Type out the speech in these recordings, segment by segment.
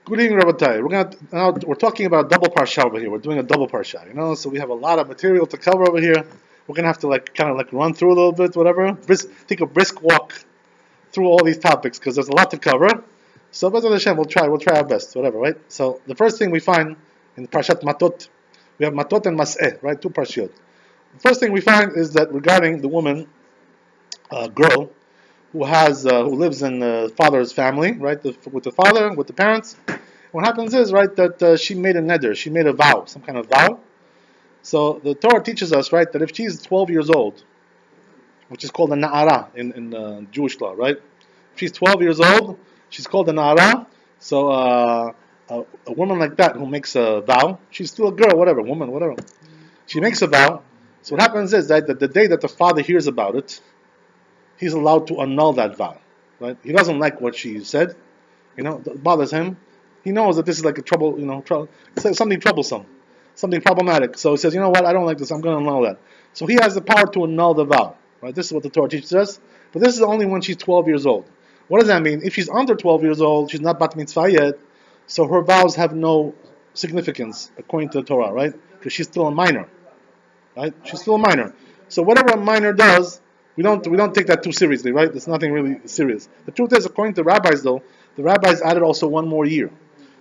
Good evening, Rabbi. We're talking about double parsha over here. We're doing a double parsha, so we have a lot of material to cover over here. We're gonna have to run through a little bit, whatever. Take a brisk walk through all these topics because there's a lot to cover. So, B'ezras Hashem, we'll try our best, whatever, right? So, the first thing we find in Parshat Matot, we have Matot and Maseh, right? Two parshiot. The first thing we find is that regarding the woman, girl, who lives in the father's family, right? With the father, with the parents. What happens is, right, that she made a neder, she made a vow, some kind of vow. So the Torah teaches us, right, that if she's 12 years old, which is called a na'ara in Jewish law, right? If she's 12 years old, she's called a na'ara. So a woman like that who makes a vow, she's still a girl, whatever, woman, whatever. She makes a vow. So what happens is that the day that the father hears about it, he's allowed to annul that vow, right? He doesn't like what she said, it bothers him. He knows that this is like a trouble, it's like something troublesome, something problematic. So he says, you know what, I don't like this, I'm going to annul that. So he has the power to annul the vow, right? This is what the Torah teaches us. But this is only when she's 12 years old. What does that mean? If she's under 12 years old, she's not bat mitzvah yet, so her vows have no significance according to the Torah, right? Because she's still a minor, right? She's still a minor. So whatever a minor does, we don't take that too seriously, right? There's nothing really serious. The truth is, according to rabbis, though, the rabbis added also one more year.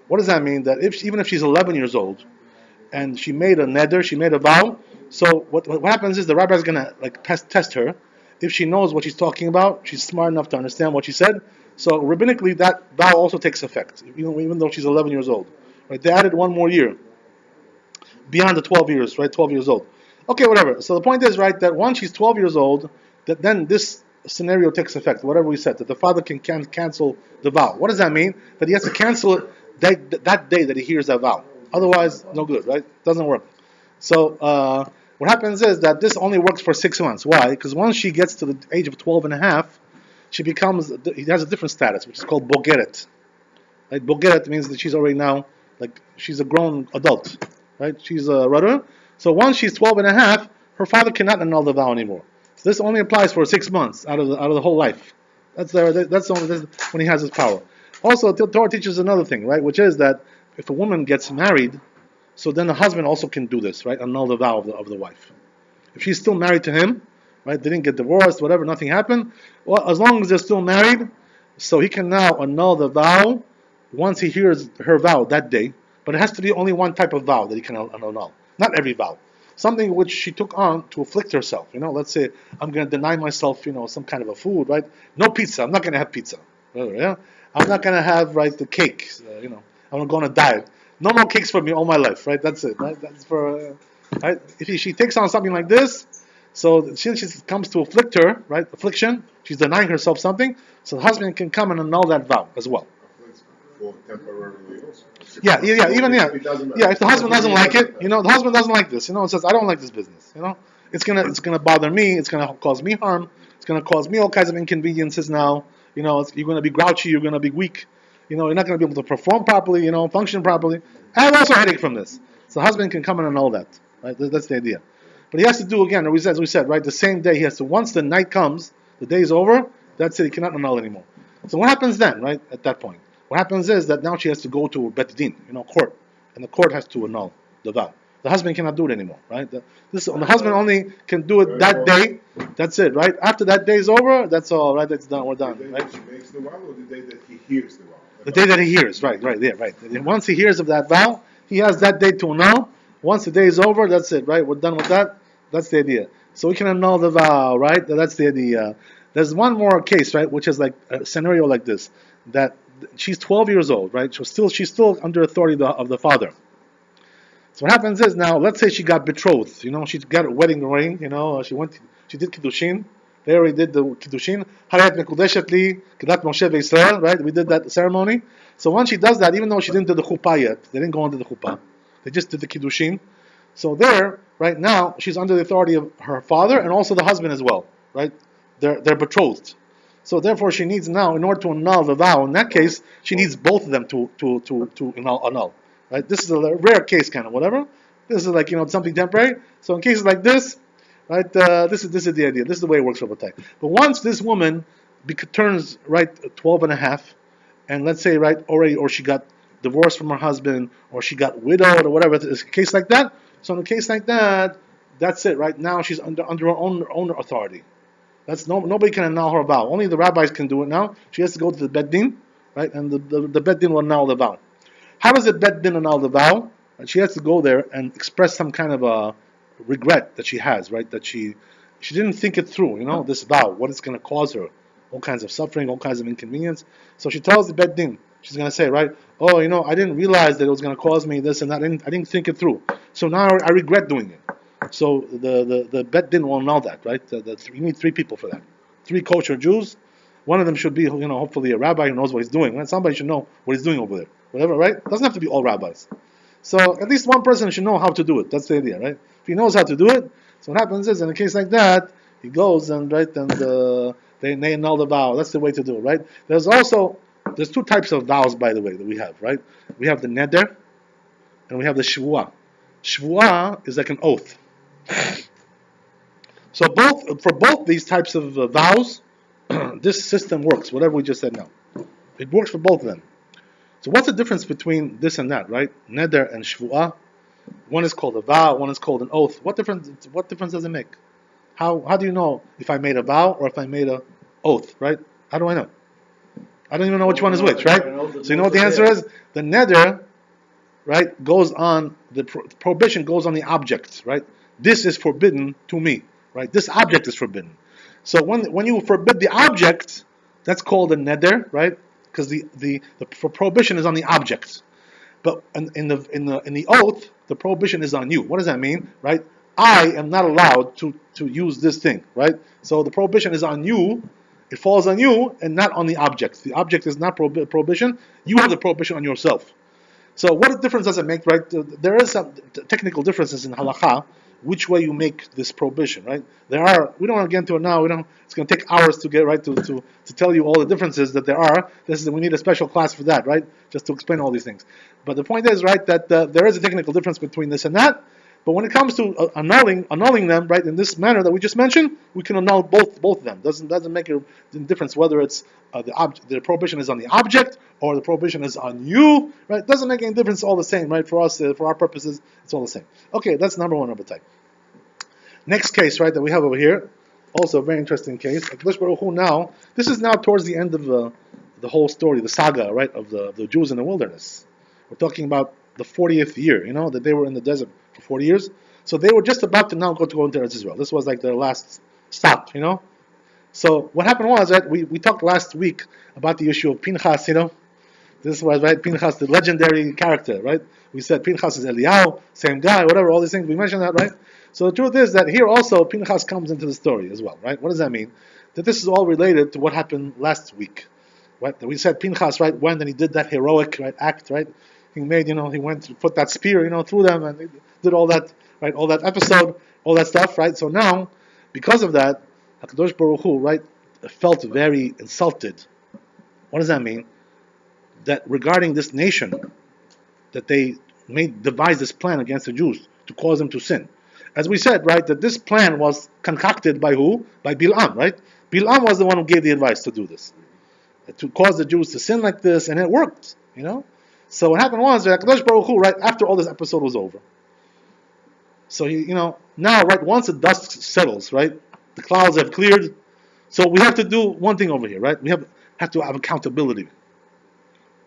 What does that mean? That even if she's 11 years old and she made a neder, she made a vow, so what happens is the rabbi is going to test her. If she knows what she's talking about, she's smart enough to understand what she said. So rabbinically, that vow also takes effect, even though she's 11 years old. Right? They added one more year beyond the 12 years, right? 12 years old. Okay, whatever. So the point is, right, that once she's 12 years old, that then this scenario takes effect, whatever we said, that the father can cancel the vow. What does that mean? That he has to cancel it that day that he hears that vow. Otherwise, no good, right? Doesn't work. So what happens is that this only works for 6 months. Why? Because once she gets to the age of 12 and a half, she has a different status, which is called bogeret. Right? Bogeret means that she's already now, she's a grown adult. Right? She's a rudder. So once she's 12 and a half, her father cannot annul the vow anymore. So this only applies for 6 months out of the whole life. That's when he has his power. Also, the Torah teaches another thing, right? Which is that if a woman gets married, so then the husband also can do this, right? Annul the vow of the wife. If she's still married to him, right? They didn't get divorced, whatever, nothing happened. Well, as long as they're still married, so he can now annul the vow once he hears her vow that day. But it has to be only one type of vow that he can annul, not every vow. Something which she took on to afflict herself. Let's say I'm going to deny myself, some kind of a food, right? No pizza. I'm not going to have pizza. Yeah? I'm not going to have, right, the cake. I'm going to go on a diet. No more cakes for me all my life, right? That's it, right? That's for, right? If she takes on something like this, so she comes to afflict her, right? Affliction. She's denying herself something. So the husband can come and annul that vow as well. Yeah. If the husband doesn't like it, the husband doesn't like this. It says, I don't like this business. It's gonna bother me. It's gonna cause me harm. It's gonna cause me all kinds of inconveniences now. You're gonna be grouchy. You're gonna be weak. You're not gonna be able to perform properly. Function properly. I have also a headache from this. So the husband can come in and annul that. Right? That's the idea. But he has to do again, as we said, right? The same day he has to. Once the night comes, the day is over. That's it. He cannot annul anymore. So what happens then, right? At that point. What happens is that now she has to go to Bet Din, court, and the court has to annul the vow. The husband cannot do it anymore, right? The husband only can do it that day. That's it, right? After that day is over, that's all, right? That's done. We're done, right? She makes the vow, or the day that he hears the vow? The day that he hears, right, yeah, right. And once he hears of that vow, he has that day to annul. Once the day is over, that's it, right? We're done with that. That's the idea. So we can annul the vow, right? That's the idea. There's one more case, right, which is like a scenario like this, that she's 12 years old, right? She's still under authority of the father. So what happens is now, let's say she got betrothed. She got a wedding ring. She did kiddushin. They already did the kiddushin. Hayat mekudeshet li kedat Moshe ve'Yisrael, right? We did that ceremony. So once she does that, even though she didn't do the chuppah yet, they didn't go into the chuppah. They just did the kiddushin. So there, right now, she's under the authority of her father and also the husband as well, right? They're betrothed. So therefore, she needs now, in order to annul the vow, in that case, she needs both of them to annul. Right? This is a rare case, kind of whatever. This is something temporary. So in cases like this, right? This is the idea. This is the way it works for Rabbi. But once this woman turns 12 and a half, and let's say already, or she got divorced from her husband, or she got widowed, or whatever. It's a case like that. So in a case like that, that's it. Right now, she's under her own authority. That's nobody can annul her vow. Only the rabbis can do it now. She has to go to the Bet Din, right? And the Bet Din will annul the vow. How does the Bet Din annul the vow? And she has to go there and express some kind of a regret that she has, right? That she didn't think it through, this vow, what it's going to cause her, all kinds of suffering, all kinds of inconvenience. So she tells the Bet Din, she's going to say, right, oh, I didn't realize that it was going to cause me this and that. I didn't think it through. So now I regret doing it. So the Bet Din will know that, right? You need 3 people for that. 3 kosher Jews. One of them should be, hopefully a rabbi who knows what he's doing. Right? Somebody should know what he's doing over there. Whatever, right? It doesn't have to be all rabbis. So at least one person should know how to do it. That's the idea, right? If he knows how to do it, so what happens is, in a case like that, he goes and they annul the vow. That's the way to do it, right? There's 2 types of vows, by the way, that we have, right? We have the neder, and we have the shvuah. Shvuah is like an oath. So for both these types of vows, this system works. Whatever we just said now, it works for both of them. So what's the difference between this and that, right? Neder and shvuah. One is called a vow. One is called an oath. What difference does it make? How do you know if I made a vow or if I made a oath, right? How do I know? I don't even know which one is which, right? So you know what the answer is? The neder, right, goes on, the prohibition goes on the object, right? This is forbidden to me, right? This object is forbidden. So when you forbid the object, that's called a neder, right? Because the prohibition is on the object. But in the oath, the prohibition is on you. What does that mean, right? I am not allowed to use this thing, right? So the prohibition is on you. It falls on you and not on the object. The object is not prohibition. You have the prohibition on yourself. So what difference does it make, right? There is some technical differences in halakha, which way you make this prohibition, right? We don't want to get into it now. It's going to take hours to get right to tell you all the differences that there are. We need a special class for that, right? Just to explain all these things. But the point is, right, that there is a technical difference between this and that. But when it comes to annulling them, right, in this manner that we just mentioned, we can annul both of them. Doesn't make a difference whether it's the prohibition is on the object or the prohibition is on you, right? Doesn't make any difference. All the same, right? For us, for our purposes, it's all the same. Okay, that's number one type. Next case, right, that we have over here, also a very interesting case. HaKadosh Baruch Hu now, this is now towards the end of the whole story, the saga, right, of the Jews in the wilderness. We're talking about the 40th year, that they were in the desert for 40 years. So they were just about to now go into Eretz Israel. This was like their last stop, So what happened was, right, we talked last week about the issue of Pinchas, This was, right, Pinchas, the legendary character, right? We said Pinchas is Eliyahu, same guy, whatever, all these things. We mentioned that, right? So the truth is that here also Pinchas comes into the story as well, right? What does that mean? That this is all related to what happened last week, right? We said Pinchas, right, went and he did that heroic, right, act, right? He made, he went to put that spear, through them, and he did all that, right? All that episode, all that stuff, right? So now, because of that, HaKadosh Baruch Hu, right, felt very insulted. What does that mean? That regarding this nation, that they devised this plan against the Jews to cause them to sin. As we said, right, that this plan was concocted by who? By Bil'am, right? Bil'am was the one who gave the advice to do this, to cause the Jews to sin like this, and it worked, So what happened was that HaKadosh Baruch Hu, right, after all this episode was over, so now, right, once the dust settles, right, the clouds have cleared, so we have to do one thing over here, right? We have to have accountability.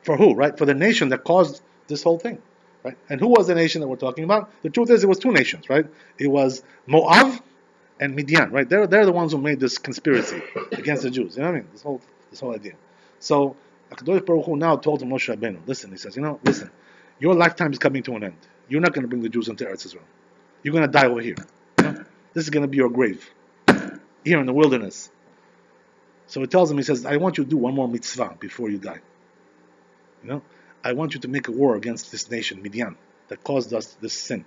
For who, right? For the nation that caused this whole thing, right? And who was the nation that we're talking about? The truth is, it was 2 nations, right? It was Moab and Mydian, right? They're the ones who made this conspiracy against the Jews. You know what I mean? This whole idea. So HaKadosh Baruch Hu now told Moshe Rabbeinu, listen, he says, listen, your lifetime is coming to an end. You're not going to bring the Jews into Eretz Israel. You're going to die over here. This is going to be your grave here in the wilderness. So he tells him, he says, I want you to do one more mitzvah before you die. I want you to make a war against this nation, Mydian, that caused us this sin.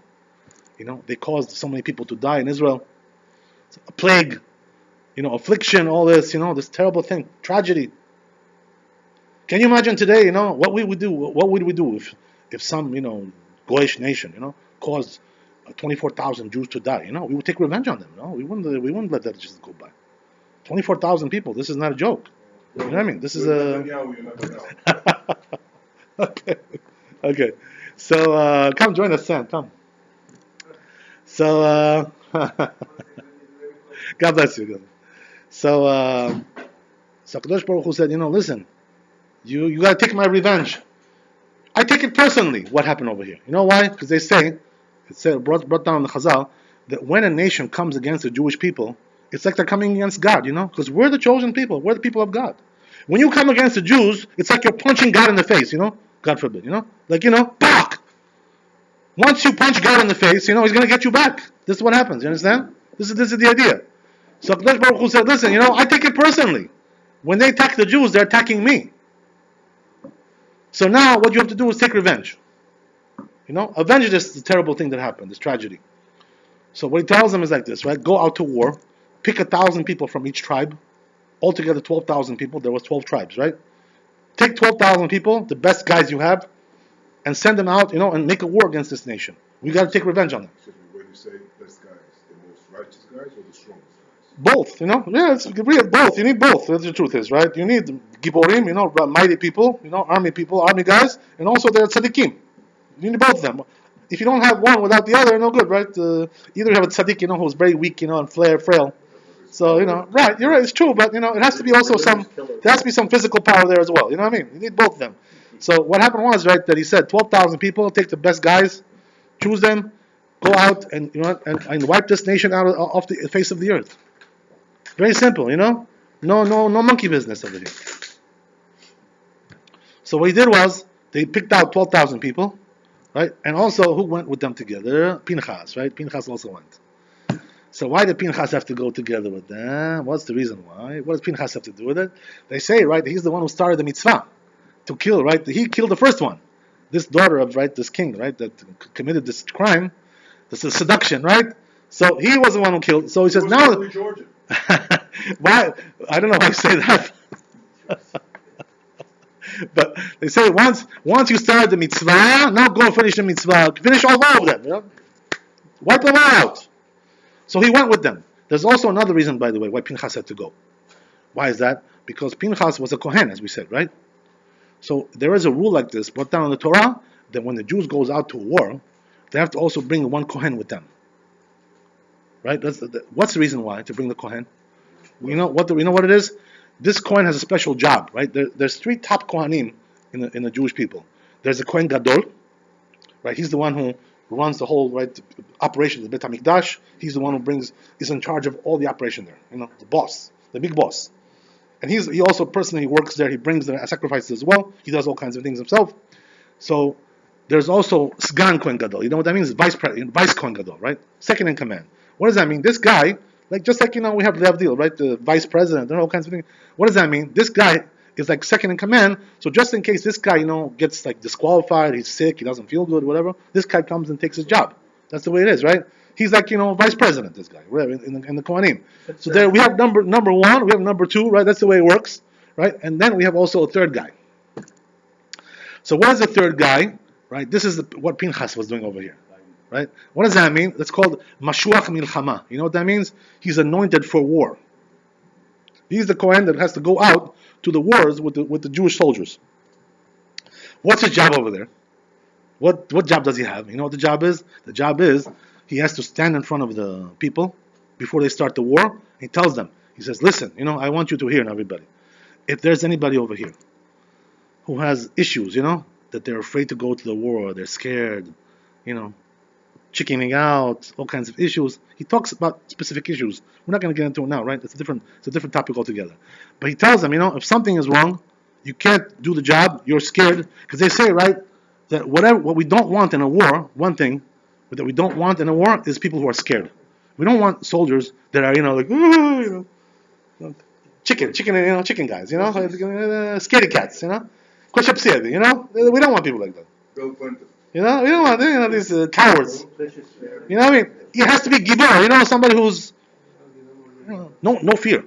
They caused so many people to die in Israel. It's a plague, affliction, all this, this terrible thing, tragedy. Can you imagine today, what we would do? What would we do if some, Goyish nation, caused 24,000 Jews to die? We would take revenge on them. We wouldn't let that just go by. 24,000 people. This is not a joke. You know what I mean? This is a. Okay. Okay. So come join us, Sam. Come. So God bless you. So so Kadosh Baruch Hu said, listen, you got to take my revenge. I take it personally. What happened over here? You know why? Because they say it said brought down in the Chazal that when a nation comes against the Jewish people, it's like they're coming against God. Because we're the chosen people. We're the people of God. When you come against the Jews, it's like you're punching God in the face. God forbid. Back. Once you punch God in the face, He's going to get you back. This is what happens. You understand? This is the idea. So Kadosh Baruch Hu said, listen, I take it personally. When they attack the Jews, they're attacking me. So now what you have to do is take revenge. Avenge this terrible thing that happened, this tragedy. So what he tells them is like this, right? Go out to war, pick 1,000 people from each tribe, altogether 12,000 people. There was 12 tribes, right? Take 12,000 people, the best guys you have, and send them out, and make a war against this nation. We got to take revenge on them. When you say best guys, the most righteous guys or the strongest guys? Both, Yeah, it's really both. You need both. That's the truth is, right? You need Giborim, mighty people, army people, army guys, and also the tzaddikim. You need both of them. If you don't have one without the other, no good, right? Either you have a tzaddik, who's very weak, and frail. So, right, you're right, it's true, but, it has to be also there has to be some physical power there as well. You know what I mean? You need both of them. So what happened was, right, that he said 12,000 people, take the best guys, choose them, go out and, and wipe this nation out off the face of the earth. Very simple, No monkey business over here. So what he did was, they picked out 12,000 people, right? And also, who went with them together? Pinchas, right? Pinchas also went. So why did Pinchas have to go together with them? What's the reason why? What does Pinchas have to do with it? They say, right, he's the one who started the mitzvah to kill, right? He killed the first one. This daughter of, right, this king, right, that committed this crime, this is seduction, right? So he was the one who killed. So he says, now... Why? I don't know why you say that. But they say once you start the mitzvah, now go and finish the mitzvah. Finish all of them. Wipe them out. So he went with them. There's also another reason, by the way, why Pinchas had to go. Why is that? Because Pinchas was a Kohen, as we said, right? So there is a rule like this, brought down in the Torah, that when the Jews goes out to war, they have to also bring one Kohen with them. Right? What's the reason why to bring the Kohen? You know what it is? This Kohen has a special job, right? There's 3 top Kohanim in the Jewish people. There's a Kohen Gadol, right? He's the one who runs the whole operation, the Beit HaMikdash. He's the one who is in charge of all the operation there. The boss, the big boss. And he also personally works there. He brings the sacrifices as well. He does all kinds of things himself. So there's also Sgan Kohen Gadol. You know what that means? Vice Kohen Gadol, right? Second in command. What does that mean? This guy, just like, we have Leavdil, right? The vice president, all kinds of things. What does that mean? This guy is like second in command. So just in case this guy, gets like disqualified, he's sick, he doesn't feel good, whatever, this guy comes and takes his job. That's the way it is, right? He's like, vice president, this guy, whatever, in the Kohanim. So there we have number 1, we have number 2, right? That's the way it works, right? And then we have also a third guy. So what is the third guy, right? This is what Pinchas was doing over here. Right? What does that mean? That's called Mashuach Milchama. You know what that means? He's anointed for war. He's the Kohen that has to go out to the wars with the Jewish soldiers. What's his job over there? What job does he have? You know what the job is? The job is he has to stand in front of the people before they start the war. He tells them, he says, listen, I want you to hear, everybody. If there's anybody over here who has issues, that they're afraid to go to the war, they're scared, chickening out, all kinds of issues. He talks about specific issues. We're not going to get into it now, right? It's a different topic altogether. But he tells them, if something is wrong, you can't do the job, you're scared. Because they say, right, that what we don't want in a war, one thing that we don't want in a war is people who are scared. We don't want soldiers that are, chicken guys, scaredy cats, We don't want people like that. Bill Clinton. We don't want these cowards. You know what I mean? It has to be gibor. Somebody who's no fear.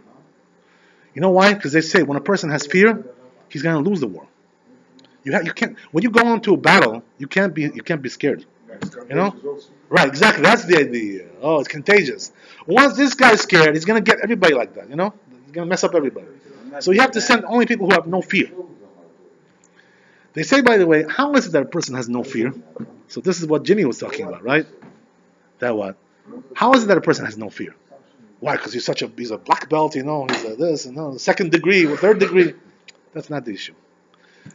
You know why? Because they say when a person has fear, he's going to lose the war. You can't when you go into a battle, you can't be scared. Right? Exactly. That's the idea. Oh, it's contagious. Once this guy's scared, he's going to get everybody like that. He's going to mess up everybody. So you have to send only people who have no fear. They say, by the way, how is it that a person has no fear? So this is what Ginny was talking about, right? That what? How is it that a person has no fear? Why? Because he's a black belt, he's a this and no, second degree or third degree. That's not the issue.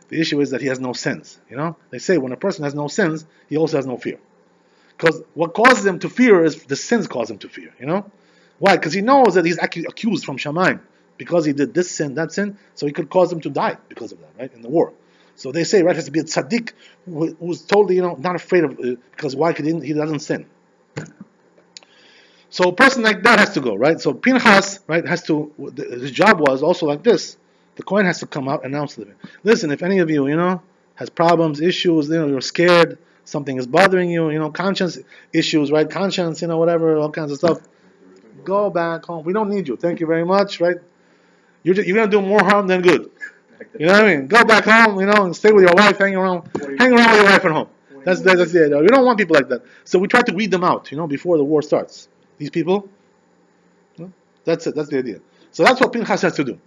The issue is that he has no sins. They say when a person has no sins, he also has no fear. Because what causes him to fear is the sins cause him to fear. Why? Because he knows that he's accused from Shamayim because he did this sin, that sin, so he could cause him to die because of that, right? In the war. So they say, right, has to be a tzaddik who's totally, not afraid of because why? Because he doesn't sin. So a person like that has to go, right? So Pinchas, right, his job was also like this. The Kohen has to come out and announce to them, listen, if any of you, has problems, issues, you're scared, something is bothering you, conscience issues, right? Conscience, whatever, all kinds of stuff. Go back home. We don't need you. Thank you very much, right? You're going to do more harm than good. You know what I mean? Go back home, and stay with your wife, hang around with your wife at home. That's the idea. We don't want people like that. So we try to weed them out, before the war starts. These people, that's it. That's the idea. So that's what Pinchas has to do.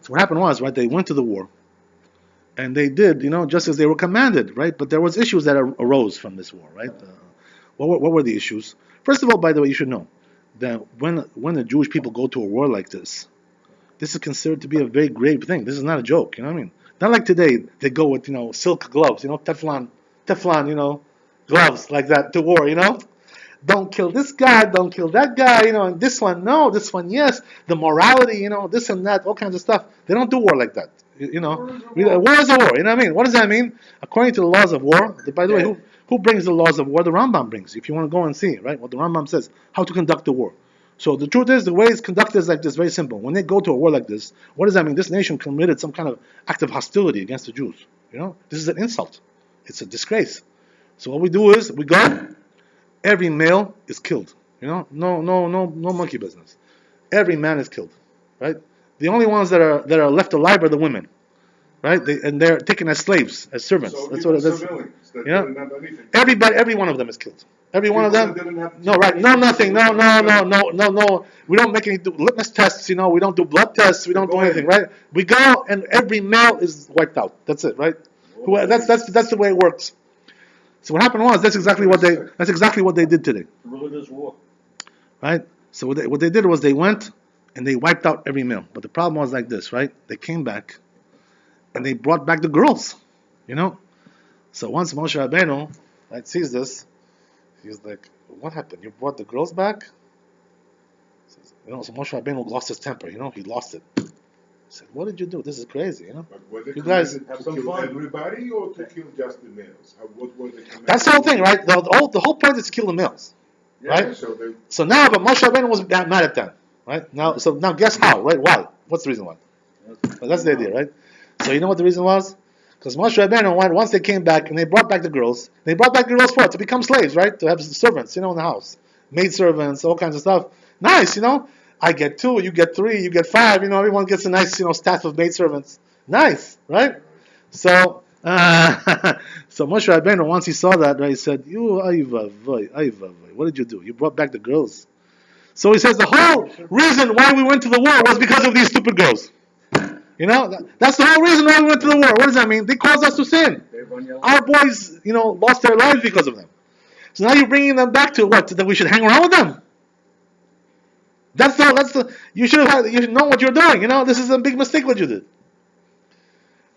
So what happened was, right, they went to the war, and they did, just as they were commanded, right? But there was issues that arose from this war, right? What were the issues? First of all, by the way, you should know that when the Jewish people go to a war like this is considered to be a very grave thing. This is not a joke, you know what I mean? Not like today, they go with, silk gloves, Teflon, gloves like that to war, Don't kill this guy, don't kill that guy, and this one, no, this one, yes. The morality, this and that, all kinds of stuff. They don't do war like that, War is a war, you know what I mean? What does that mean? According to the laws of war, by the way, who brings the laws of war? The Rambam brings. If you want to go and see, right, what the Rambam says, how to conduct the war. So the truth is, the way it's conducted is like this, very simple. When they go to a war like this, what does that mean? This nation committed some kind of act of hostility against the Jews. This is an insult. It's a disgrace. So what we do is, we go, every male is killed. No monkey business. Every man is killed, right? The only ones that are left alive are the women, right? They're taken as slaves, as servants. So that's what it is. Everybody, every one of them is killed. Every one of them. No, right? No, nothing. No. We don't make any litmus tests. We don't do blood tests. We don't do anything, right? We go and every male is wiped out. That's it, right? That's the way it works. So what happened was that's exactly what they did today. Religious war. Right? So what they did was they went and they wiped out every male. But the problem was like this, right? They came back and they brought back the girls. So once Moshe Rabbeinu, right, sees this, he's like, what happened? You brought the girls back? So Moshe Rabbeinu lost his temper, he lost it. He said, what did you do? This is crazy, But were they You guys to kill everybody or to kill just the males? What were they commanded? That's the whole thing, right? The whole point is to kill the males. Right? Yeah, So now, but Moshe Rabbeinu was mad at them. Right? Now guess how, right? Why? What's the reason why? Well, that's the idea, right? So you know what the reason was? Because Moshe Rabbeinu, once they came back and they brought back the girls for what? To become slaves, right? To have servants, in the house. Maid servants, all kinds of stuff. Nice, I get 2, you get 3, you get 5, everyone gets a nice, staff of maid servants. Nice, right? So, so Moshe Rabbeinu, once he saw that, right, he said, what did you do? You brought back the girls. So he says the whole reason why we went to the war was because of these stupid girls. That's the whole reason why we went to the war. What does that mean? They caused us to sin. Our boys, lost their lives because of them. So now you're bringing them back to what? That we should hang around with them. You should know what you're doing. This is a big mistake what you did.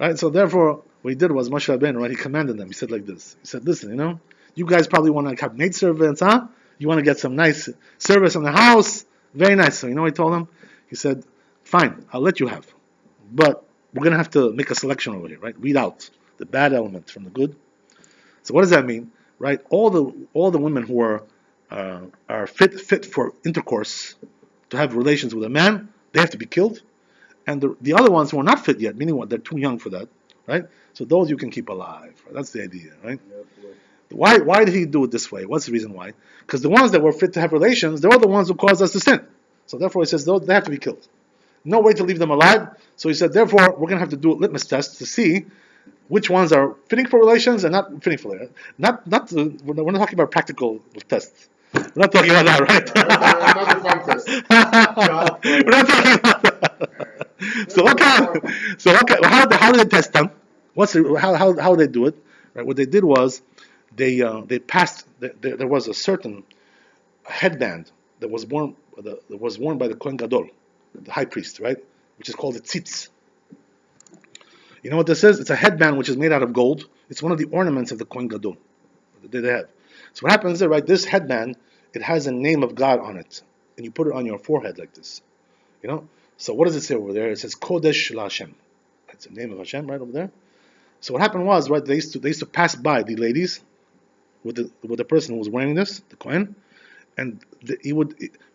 Right? So therefore, what he did was Moshe Rabbeinu, right? He commanded them. He said like this. He said, listen, you guys probably want to have maid servants, huh? You want to get some nice service in the house. Very nice. So what he told them? He said, fine, I'll let you have. But we're going to have to make a selection over here, right? Weed out the bad element from the good. So what does that mean? Right? All the women who are fit for intercourse, to have relations with a man, they have to be killed. And the other ones who are not fit yet, meaning what? They're too young for that, right? So those you can keep alive. Right? That's the idea, right? Why did he do it this way? What's the reason why? Because the ones that were fit to have relations, they're all the ones who caused us to sin. So therefore he says they have to be killed. No way to leave them alive. So he said, therefore, we're going to have to do a litmus test to see which ones are fitting for relations and not fitting for relations. We're not talking about practical tests. We're not talking about that, right? Not a fun test. We're not talking about that. How do they test them? How they do it? Right. What they did was they passed. There was a certain headband that was worn by the Kohen Gadol, the high priest, right? Which is called the tzitz. You know what this is? It's a headband which is made out of gold. It's one of the ornaments of the Kohen Gadol that they have. So what happens is, right, this headband, it has a name of God on it. And you put it on your forehead like this. You know? So what does it say over there? It says Kodesh LaHashem. It's the name of Hashem right over there. So what happened was, right, they used to pass by the ladies with the person who was wearing this, the Kohen, and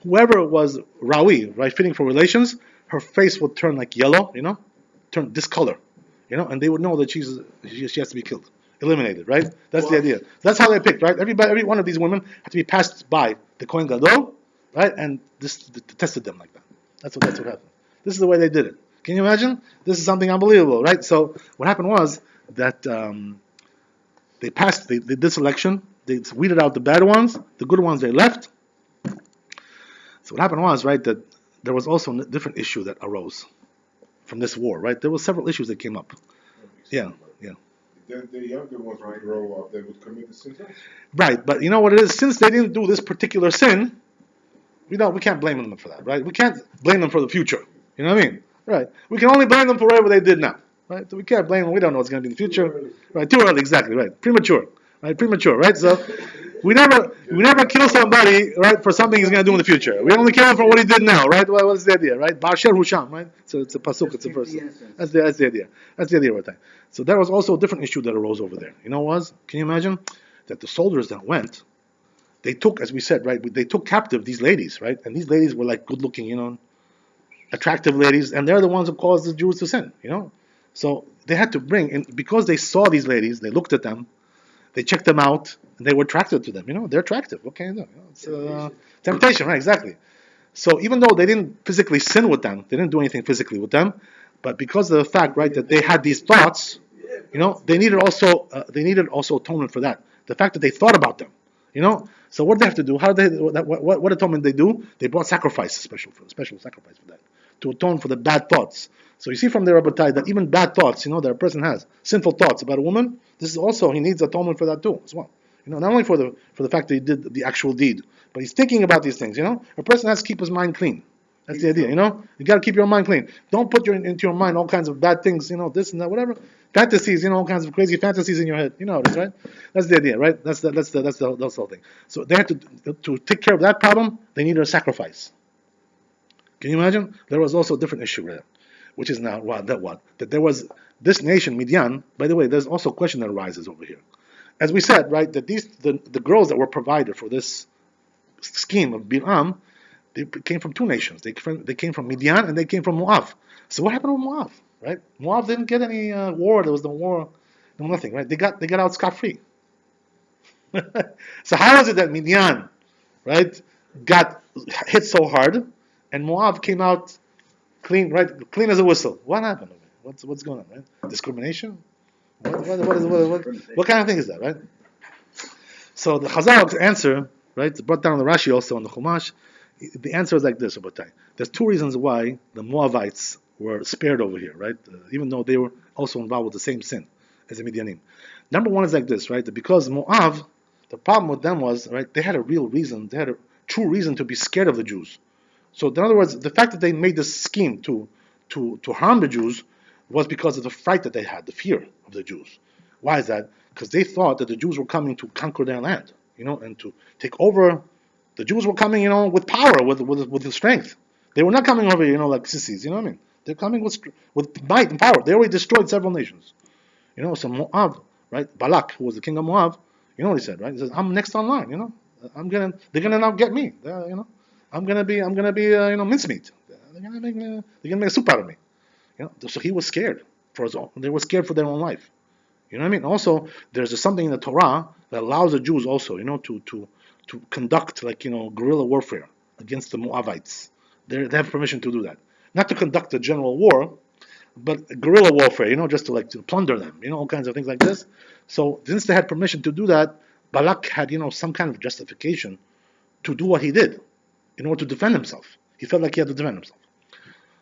whoever was Rawi, right, fitting for relations, her face would turn like yellow, turn this color, and they would know that she has to be killed, eliminated, right? That's the idea. That's how they picked, right? Every one of these women had to be passed by the Kohen Gadol, right, and this tested them like that. That's what happened. This is the way they did it. Can you imagine? This is something unbelievable, right? So what happened was that they did selection. They weeded out the bad ones. The good ones they left. So what happened was, right, that there was also a different issue that arose from this war, right? There were several issues that came up. Yeah. Then the younger ones would grow up, they would commit the sins. Right, but you know what it is? Since they didn't do this particular sin, we can't blame them for that, right? We can't blame them for the future. You know what I mean? Right. We can only blame them for whatever they did now. Right? So we can't blame them. We don't know what's going to be in the future. Right? Too early, exactly. Right. Premature. Right. Premature. Right. So we never kill somebody, right, for something he's going to do in the future. We only kill him for what he did now. Right. Well, what's the idea? Right. Basher Husham. Right. So it's a pasuk. It's a verse. That's the idea. That's the idea right there. So there was also a different issue that arose over there. You know what it was? Can you imagine that the soldiers that went, they took, as we said, right, they took captive these ladies, right, and these ladies were like good looking, attractive ladies, and they're the ones who caused the Jews to sin, So they had to bring, and because they saw these ladies, they looked at them, they checked them out, and they were attracted to them. They're attractive. What can you do? It's temptation, right? Exactly. So even though they didn't physically sin with them, they didn't do anything physically with them, but because of the fact, right, that they had these thoughts, they needed also atonement for that. The fact that they thought about them, So what did they have to do? What atonement they do? They brought sacrifice, special sacrifice for that, to atone for the bad thoughts. So you see from there, Rabbi, that even bad thoughts, that a person has, sinful thoughts about a woman, this is also, he needs atonement for that too, as well. Not only for the fact that he did the actual deed, but he's thinking about these things. A person has to keep his mind clean. That's the idea. You got to keep your mind clein. Don't put into your mind all kinds of bad things. This and that, whatever fantasies. All kinds of crazy fantasies in your head. This, right? That's the idea, right? That's the whole thing. So they had to take care of that problem. They needed a sacrifice. Can you imagine? There was also a different issue there, which is now that there was this nation Mydian. By the way, there's also a question that arises over here. As we said, right, that the girls that were provided for this scheme of Bilam, they came from two nations. They came from Mydian and they came from Moab. So what happened with Moab? Right? Moab didn't get any war. There was no war, no nothing. Right? They got out scot-free. So how is it that Mydian, right, got hit so hard, and Moab came out clean, right, clean as a whistle? What happened? What's going on? Right? Discrimination? What kind of thing is that? Right? So the Chazal's answer, right, it's brought down in the Rashi also on the Chumash. The answer is like this, Rabbi. There's two reasons why the Moabites were spared over here, right? Even though they were also involved with the same sin as the Midianim. Number one is like this, right? Because Moab, the problem with them was, right, they had a real reason, they had a true reason to be scared of the Jews. So in other words, the fact that they made this scheme to harm the Jews was because of the fright that they had, the fear of the Jews. Why is that? Because they thought that the Jews were coming to conquer their land, and to take over. The Jews were coming, with power, with strength. They were not coming over, like sissies. You know what I mean? They're coming with might and power. They already destroyed several nations. So Moab, right? Balak, who was the king of Moab, you know what he said, right? He says, "I'm next online. They're gonna now get me. I'm gonna be mincemeat. They're gonna make a soup out of me. So he was scared for his own. They were scared for their own life. You know what I mean? Also, there's something in the Torah that allows the Jews also, to conduct guerrilla warfare against the Moabites. They have permission to do that. Not to conduct a general war, but guerrilla warfare, just to plunder them, all kinds of things like this. So since they had permission to do that, Balak had, some kind of justification to do what he did in order to defend himself. He felt like he had to defend himself.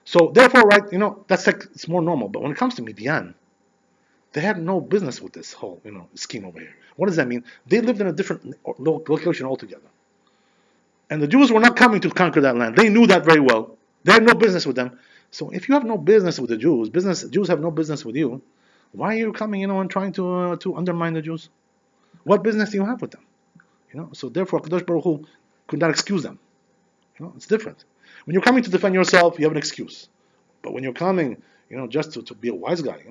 So therefore, right, that's it's more normal. But when it comes to Midian, They had no business with this whole, scheme over here. What does that mean? They lived in a different location altogether. And the Jews were not coming to conquer that land. They knew that very well. They had no business with them. So if you have no business with the Jews have no business with you, why are you coming, and trying to undermine the Jews? What business do you have with them? So therefore, Kadosh Baruch Hu could not excuse them. It's different. When you're coming to defend yourself, you have an excuse. But when you're coming, just to be a wise guy,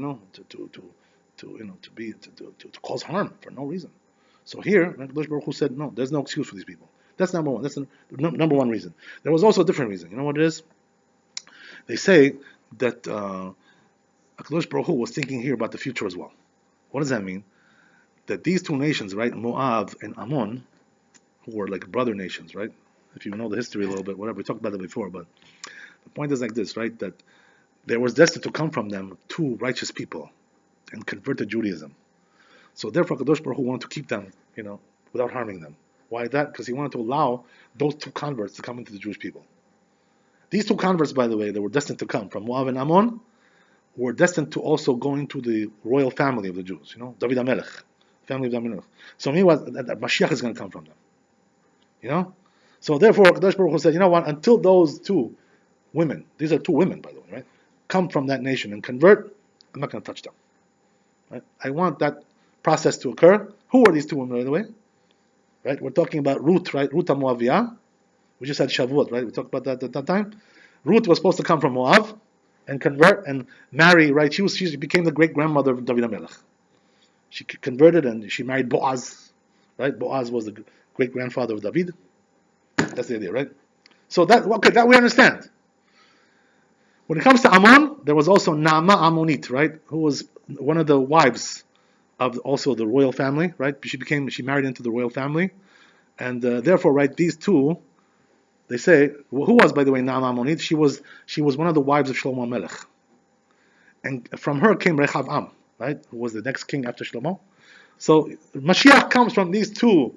to cause harm for no reason. So here, Kadosh Baruch Hu said, no, there's no excuse for these people. That's number one. That's the number one reason. There was also a different reason. You know what it is? They say that Kadosh Baruch Hu was thinking here about the future as well. What does that mean? That these two nations, right, Moab and Ammon, who were like brother nations, right? If you know the history a little bit, whatever, we talked about it before, but the point is like this, right? That there was destined to come from them two righteous people and convert to Judaism. So therefore, Kadosh Baruch Hu wanted to keep them, without harming them. Why that? Because he wanted to allow those two converts to come into the Jewish people. These two converts, by the way, they were destined to come from Moab and Ammon, were destined to also go into the royal family of the Jews, David HaMelech, family of David HaMelech. So meanwhile, that Mashiach is going to come from them, So therefore, Kadosh Baruch Hu said, you know what, until those two women, these are two women, by the way, right, come from that nation and convert, I'm not going to touch them. Right? I want that process to occur. Who are these two women, by the way? Right? We're talking about Ruth, right? Ruth HaMoaviyah. We just had Shavuot, right? We talked about that at that time. Ruth was supposed to come from Moab and convert and marry, right? She became the great grandmother of David HaMelech. She converted and she married Boaz, right? Boaz was the great grandfather of David. That's the idea, right? So that we understand. When it comes to Ammon, there was also Naama Ammonit, right? Who was one of the wives of also the royal family, right? She married into the royal family, and therefore, right, these two, they say, who was, by the way, Naama Ammonit? She was one of the wives of Shlomo Melech, and from her came Rechavam, right? Who was the next king after Shlomo. So Mashiach comes from these two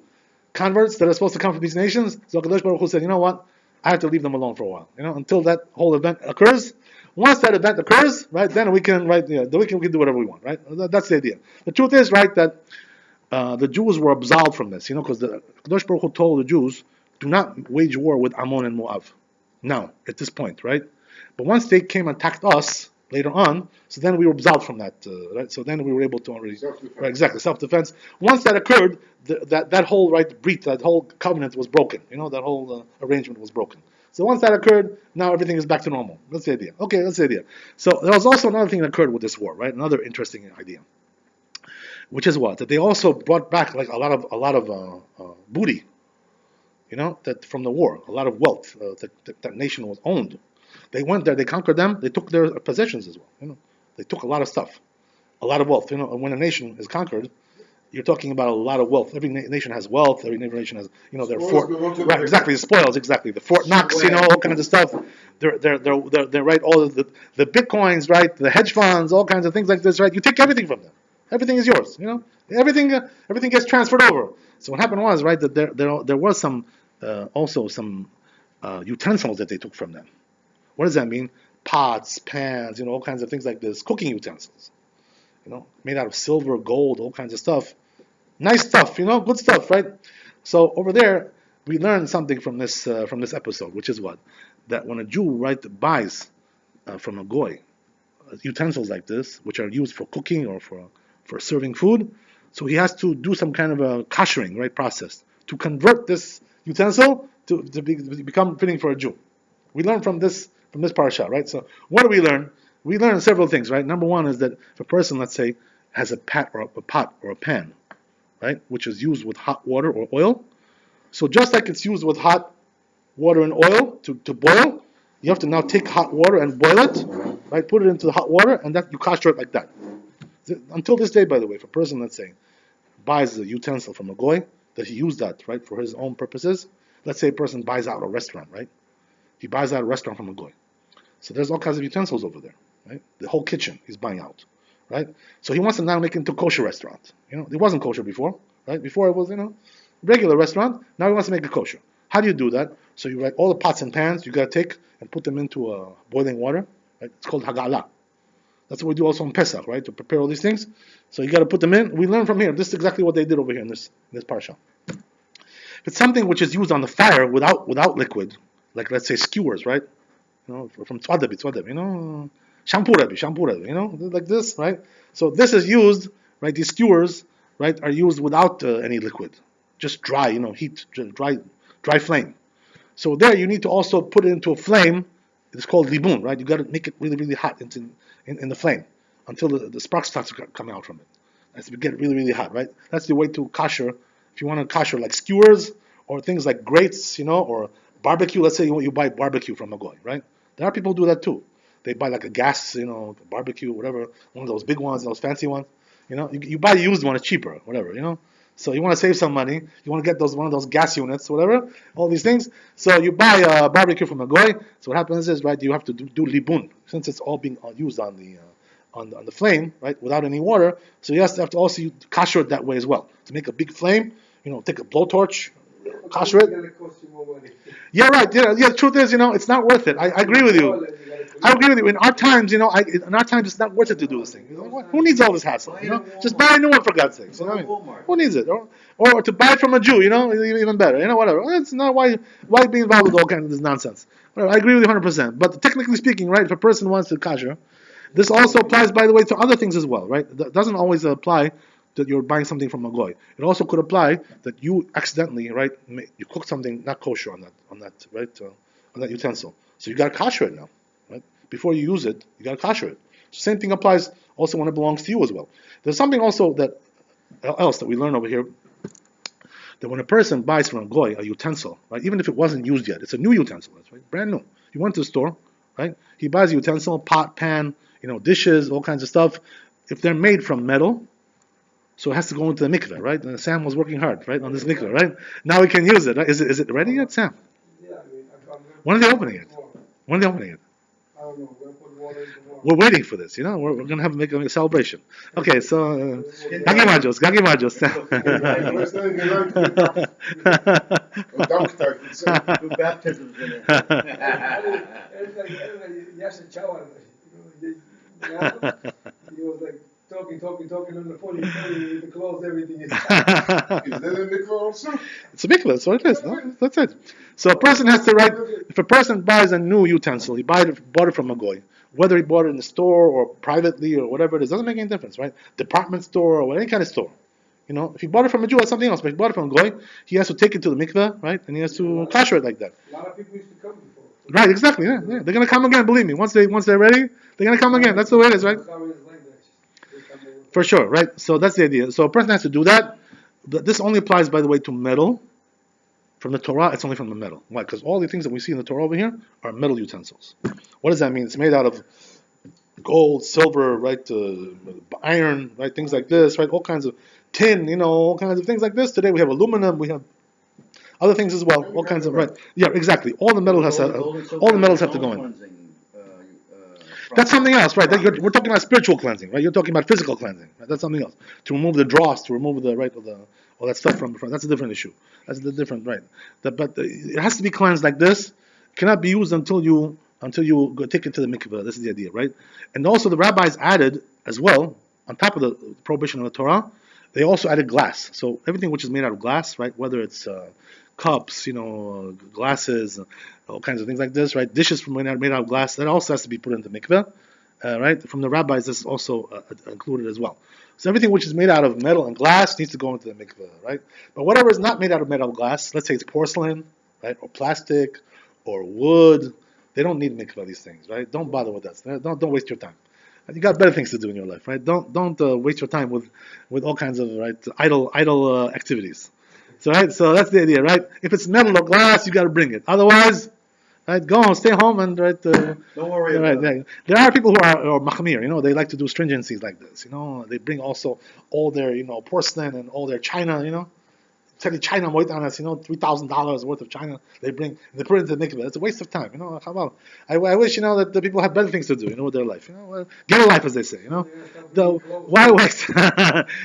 converts that are supposed to come from these nations. So Kadosh Baruch Hu said, you know what? I have to leave them alone for a while, until that whole event occurs. Once that event occurs, right, then we can, right, then we can do whatever we want, right? That's the idea. The truth is, right, that the Jews were absolved from this, because the Kadosh Baruch Hu told the Jews, do not wage war with Ammon and Moab. Now, at this point, right? But once they came and attacked us later on, so then we were absolved from that, right? So then we were able to already, right, exactly, self-defense. Once that occurred, that whole, right, breach, that whole covenant was broken. That whole arrangement was broken. So once that occurred, now everything is back to normal. That's the idea. Okay, that's the idea. So there was also another thing that occurred with this war, right? Another interesting idea, which is what? That they also brought back like a lot of booty, that from the war, a lot of wealth that nation was owned. They went there, they conquered them, they took their possessions as well. They took a lot of stuff, a lot of wealth. And when a nation is conquered, you're talking about a lot of wealth. Every nation has wealth. Every nation has, their fort. Right, exactly. The spoils, exactly. The Fort Knox, all kinds of stuff. They're right. All of the bitcoins, right? The hedge funds, all kinds of things like this, right? You take everything from them. Everything is yours. Everything gets transferred over. So what happened was, right, that there was some also some utensils that they took from them. What does that mean? Pots, pans, all kinds of things like this. Cooking utensils. Made out of silver, gold, all kinds of stuff. Nice stuff, good stuff, right? So over there, we learned something from this episode, which is what? That when a Jew, right, buys from a goy utensils like this, which are used for cooking or for serving food, so he has to do some kind of a kashering, right, process to convert this utensil to become fitting for a Jew. We learn from this parasha, right? So what do we learn? We learn several things, right? Number one is that if a person, let's say, has a pot or a pan, right, which is used with hot water or oil, so just like it's used with hot water and oil to boil, you have to now take hot water and boil it, right? Put it into the hot water, and that you kasher it like that. Until this day, by the way, if a person, let's say, buys a utensil from a goy, that he used that, right, for his own purposes. Let's say a person buys out a restaurant, right? He buys out a restaurant from a goy. So there's all kinds of utensils over there, right? The whole kitchen he's buying out, right? So he wants to now make it into a kosher restaurant. It wasn't kosher before, right? Before it was, regular restaurant. Now he wants to make it kosher. How do you do that? So you all the pots and pans, you got to take and put them into boiling water, right? It's called hagala. That's what we do also in Pesach, right? To prepare all these things. So you got to put them in. We learn from here. This is exactly what they did over here in this parsha. If it's something which is used on the fire without liquid, like let's say skewers, right? From tzvadebi, shampoo Rabbi, like this, right? So this is used, right? These skewers, right, are used without any liquid, just dry, heat, dry flame. So there you need to also put it into a flame. It's called libun, right? You got to make it really, really hot in the flame until the sparks start to come out from it. That's to get really, really hot, right? That's the way to kasher. If you want to kasher like skewers or things like grates, or barbecue. Let's say you buy barbecue from a goy, right? There are people who do that too. They buy like a gas, barbecue, whatever, one of those big ones, those fancy ones. You buy a used one, it's cheaper, whatever. So you want to save some money. You want to get one of those gas units, whatever, all these things. So you buy a barbecue from a goy. So what happens is, right, you have to do libun, since it's all being used on the flame, right, without any water. So you have to also kasher it that way as well. To make a big flame, take a blowtorch, kasher it. Yeah, right. Yeah. The truth is, it's not worth it. I agree with you. I agree with you. In our times, it's not worth it to do this thing. Who needs all this hassle? Just buy a new one for God's sake. Who needs it? Or to buy it from a Jew, even better. Whatever. It's not why be involved with all kinds of this nonsense. Whatever. I agree with you 100%. But technically speaking, right, if a person wants to kasher, this also applies, by the way, to other things as well, right? That doesn't always apply that you're buying something from a goy. It also could apply that you accidentally, right, you cooked something not kosher on that, right, on that utensil. So you got to kasher it now, right? Before you use it, you got to kasher it. So same thing applies also when it belongs to you as well. There's something also else that we learn over here, that when a person buys from a goy a utensil, right, even if it wasn't used yet, it's a new utensil, that's right, brand new. He went to the store, right? He buys a utensil, pot, pan, dishes, all kinds of stuff. If they're made from metal, so it has to go into the mikveh, right? And Sam was working hard, right, on this mikveh, right? Now we can use it. Right? Is it ready yet, Sam? Yeah, when are they opening it? When are they opening it? I don't know. We're putting water in tomorrow. We're waiting for this. We're going to make a celebration. Okay, so Gagi Majos. Two baptisms in it. He was like talking on the phone. He closed everything. Is that a mikvah also? It's a mikveh. That's what it is. No? That's it. So a person has to write. If a person buys a new utensil, he bought it from a goy, whether he bought it in the store or privately or whatever it is, doesn't make any difference, right? Department store or any kind of store. If he bought it from a Jew, that's something else. But if he bought it from a goy, he has to take it to the mikveh, right? And he has to kasher it like that. A lot of people used to come before. Right, exactly. Yeah. They're gonna come again. Believe me. Once they're ready, they're gonna come again. That's the way it is, right? For sure, right? So that's the idea. So a person has to do that. But this only applies, by the way, to metal. From the Torah, it's only from the metal. Why? Because all the things that we see in the Torah over here are metal utensils. What does that mean? It's made out of gold, silver, right? Iron, right? Things like this, right? All kinds of tin, all kinds of things like this. Today we have aluminum. We have other things as well. All kinds of, right? Yeah, exactly. All the metals have to go in. That's something else, right? We're talking about spiritual cleansing, right? You're talking about physical cleansing. Right? That's something else. To remove the dross, to remove all that stuff from. That's a different issue. That's the different, right? But it has to be cleansed like this. It cannot be used until you go take it to the mikveh. This is the idea, right? And also the rabbis added as well, on top of the prohibition of the Torah, they also added glass. So everything which is made out of glass, right? Whether it's cups, glasses, all kinds of things like this, right? Dishes made out of glass, that also has to be put into mikveh, right? From the rabbis, this is also included as well. So everything which is made out of metal and glass needs to go into the mikveh, right? But whatever is not made out of metal and glass, let's say it's porcelain, right, or plastic, or wood, they don't need mikveh, these things, right? Don't bother with that. Don't waste your time. You got better things to do in your life, right? Don't waste your time with all kinds of idle activities. So that's the idea, right? If it's metal or glass, you got to bring it. Otherwise, right, go home, stay home, and right. Don't worry about it. Yeah. There are people who are machmir, they like to do stringencies like this. They bring also all their porcelain and all their china. Tell you China moitanas, $3,000 worth of China they bring and they put it into the mikveh. It's a waste of time. How about? I wish that the people had better things to do. With their life. Get a life, as they say. Why waste?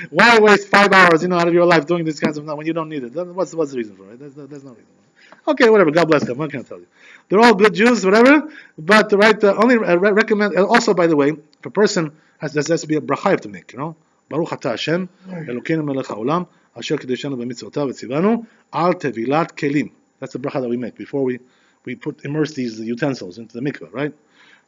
Why waste 5 hours out of your life doing these kinds of when you don't need it? What's the reason for it? There's no reason. Okay, whatever. God bless them. What can I tell you? They're all good Jews, whatever. But right, only recommend. Also, by the way, if a person has to be a bracha you have to make. Baruch atah Hashem, Elokeinu melech haolam, asher kiddushanu b'mitzvotav v'tzivanu al tevilat kelim. That's the bracha that we make before we immerse these utensils into the mikveh, right?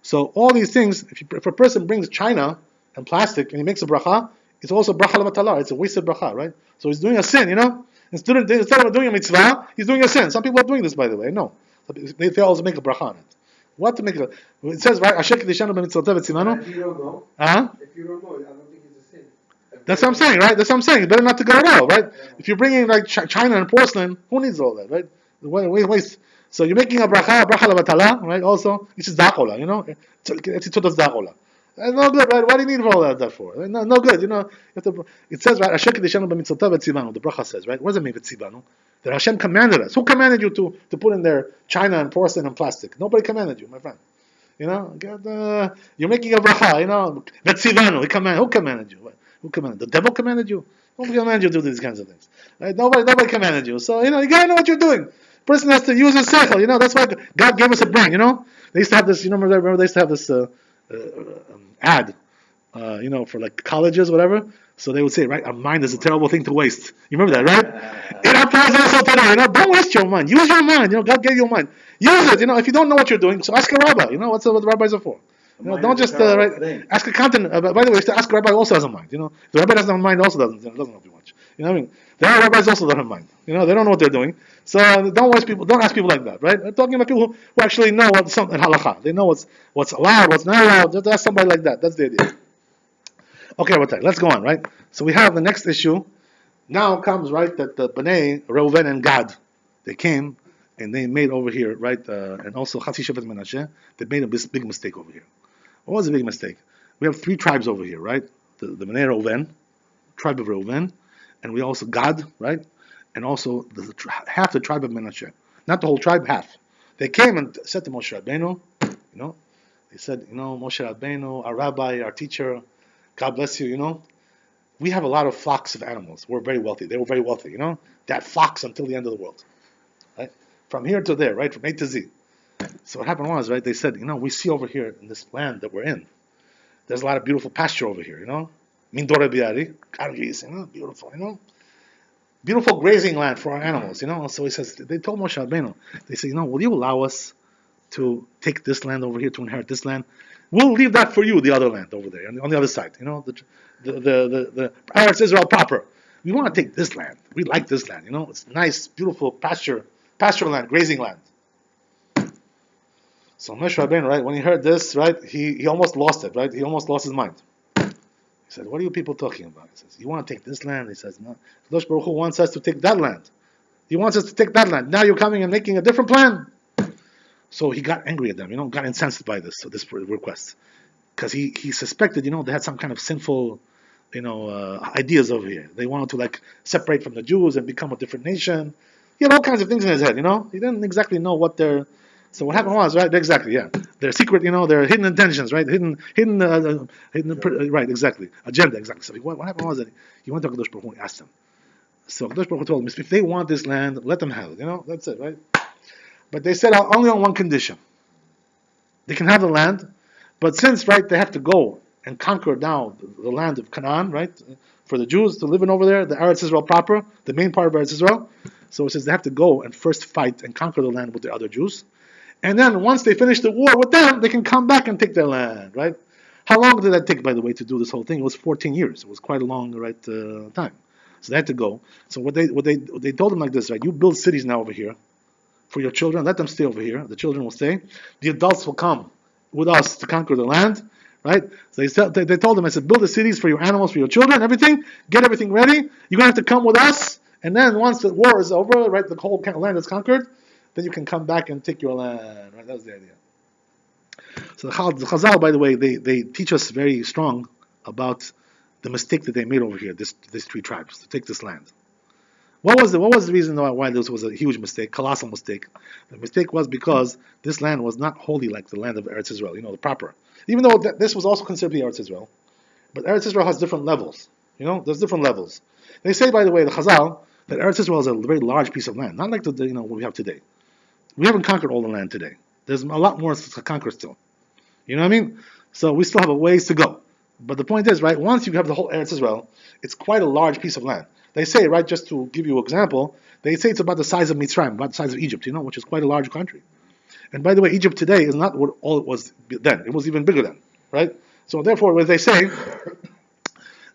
So all these things, if a person brings china and plastic and he makes a bracha, it's also bracha levatala. It's a wasted bracha, right? So he's doing a sin, Instead of doing a mitzvah, he's doing a sin. Some people are doing this, by the way. No, they also make a bracha on it. What to make it? It says right, asher kiddushanu b'mitzvotav v'tzivanu. If you don't know, If you don't know, I don't think it's a sin. That's what I'm saying, right? That's what I'm saying. It's better not to go at all, right? Yeah. If you're bringing like china and porcelain, who needs all that, right? Waste. So you're making a bracha levatala, right? Also, this is dachola, It's dachola. No good, right? What do you need all that for? No good, it says, right? Asher kiddushanu b'mitzvotav v'tzivanu. The bracha says, right? What does it mean v'tzivanu? That Hashem commanded us. Who commanded you to put in there china and porcelain and plastic? Nobody commanded you, my friend. You're making a bracha, v'tzivanu. Who commanded you? Who commanded? The devil commanded you? Who commanded you to do these kinds of things? Right? Nobody commanded you. So, you gotta know what you're doing. Person has to use his seichel, that's why God gave us a brain, They used to have this, remember they used to have this ad, for like colleges, whatever. So they would say, right, our mind is a terrible thing to waste. You remember that, right? In our parents, don't waste your mind. Use your mind. God gave you a mind. Use it. If you don't know what you're doing, so ask a rabbi. What the rabbis are for. Don't just ask a accountant. By the way, to ask a rabbi also has a mind. The rabbi doesn't have a mind, also doesn't help you much. What I mean? There are rabbis also don't have a mind. They don't know what they're doing. So don't ask people like that, right? I'm talking about people who actually know what's something halakha. They know what's allowed, what's not allowed. Just ask somebody like that. That's the idea. Okay, let's go on, right? So we have the next issue. Now comes, right, that the Bnei, Reuven and Gad, they came and they made over here, right, and also Chatzi Shevet Menashe, they made a big mistake over here. What was the big mistake? We have 3 tribes over here, right? The Bnei Reuven, tribe of Reuven, and we also Gad, right? And also half the tribe of Menashe. Not the whole tribe, half. They came and said to Moshe Rabbeinu, they said, Moshe Rabbeinu, our rabbi, our teacher, God bless you, we have a lot of flocks of animals. We're very wealthy. They were very wealthy, They had flocks until the end of the world, right? From here to there, right? From A to Z. So what happened was, right, they said, we see over here in this land that we're in, there's a lot of beautiful pasture over here, Mindore Biari, Kargis, beautiful, beautiful grazing land for our animals, So he says, they told Moshe Rabbeinu, they said, will you allow us to take this land over here, to inherit this land? We'll leave that for you, the other land over there, on the other side, the Eretz Israel proper. We want to take this land. We like this land, It's nice, beautiful pasture land, grazing land. So Moshe Rabbeinu, right, when he heard this, right, he almost lost it, right? He almost lost his mind. He said, what are you people talking about? He says, you want to take this land? He says, no. Kadosh Baruch Hu wants us to take that land. He wants us to take that land. Now you're coming and making a different plan. So he got angry at them, got incensed by this request. Because he suspected, they had some kind of sinful, ideas over here. They wanted to separate from the Jews and become a different nation. He had all kinds of things in his head, He didn't exactly know what their... So what happened was, right, exactly, yeah. Their secret, their hidden intentions, right? Hidden, right, exactly. Agenda, exactly. So what happened was that he went to Kadosh Baruch Hu and asked him. So Kadosh Baruch Hu told him, if they want this land, let them have it, that's it, right? But they said only on one condition. They can have the land, but since, right, they have to go and conquer now the land of Canaan, right, for the Jews to live in over there, the Eretz Israel proper, the main part of Eretz Israel. So it says they have to go and first fight and conquer the land with the other Jews. And then once they finish the war with them, they can come back and take their land, right? How long did that take, by the way, to do this whole thing? It was 14 years. It was quite a long, right, time. So they had to go. So what they told them like this, right? You build cities now over here for your children. Let them stay over here. The children will stay. The adults will come with us to conquer the land, right? So they told them, I said, build the cities for your animals, for your children, everything. Get everything ready. You're going to have to come with us. And then once the war is over, right, the whole land is conquered, then you can come back and take your land. Right? That was the idea. So the Chazal, by the way, they teach us very strong about the mistake that they made over here, these 3 tribes, to take this land. What was the reason why this was a huge mistake, colossal mistake? The mistake was because this land was not holy like the land of Eretz Israel, the proper. Even though this was also considered to be Eretz Israel, but Eretz Israel has different levels. There's different levels. They say, by the way, the Chazal, that Eretz Israel is a very large piece of land, not like what we have today. We haven't conquered all the land today. There's a lot more to conquer still. You know what I mean? So we still have a ways to go. But the point is, right, once you have the whole Eretz Israel, it's quite a large piece of land. They say, right, just to give you an example, they say it's about the size of Mitzrayim, about the size of Egypt, which is quite a large country. And by the way, Egypt today is not what all it was then. It was even bigger then, right? So therefore, what they say,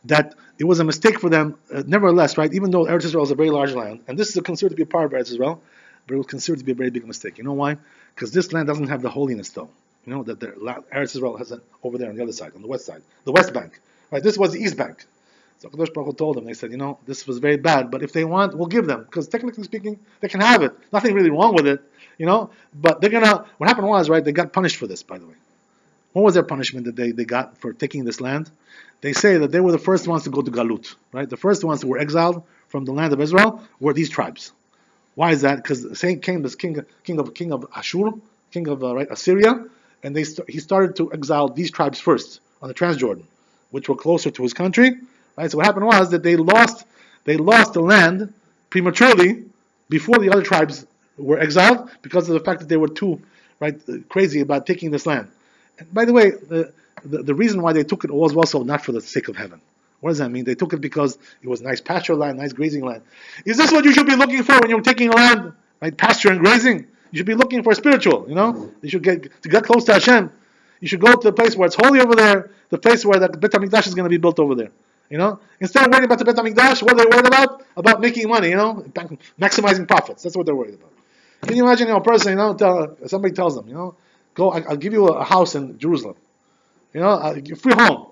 that it was a mistake for them, nevertheless, right, even though Eretz Israel is a very large land, and this is considered to be a part of Eretz Israel, but it was considered to be a very big mistake. You know why? Because this land doesn't have the holiness, though. That Eretz Israel has it over there on the other side, on the west side, the west bank. Right? This was the east bank. So Kadosh Baruch Hu told them, they said, this was very bad, but if they want, we'll give them, because technically speaking, they can have it. Nothing really wrong with it, but they're gonna. What happened was, right, they got punished for this. By the way, what was their punishment that they got for taking this land? They say that they were the first ones to go to Galut. Right, the first ones who were exiled from the land of Israel were these tribes. Why is that? Because the same king of Ashur, king of Assyria. And he started to exile these tribes first on the Transjordan, which were closer to his country. Right. So what happened was that they lost the land prematurely before the other tribes were exiled because of the fact that they were too crazy about taking this land. And by the way, the reason why they took it was also not for the sake of heaven. What does that mean? They took it because it was nice pasture land, nice grazing land. Is this what you should be looking for when you're taking land, right? Pasture and grazing. You should be looking for spiritual, You should get close to Hashem. You should go to the place where it's holy over there, the place where the Bet HaMikdash is going to be built over there. Instead of worrying about the Bet HaMikdash, what are they worried about? About making money, maximizing profits. That's what they're worried about. Can you imagine, a person, somebody tells them, go, I'll give you a house in Jerusalem, free home.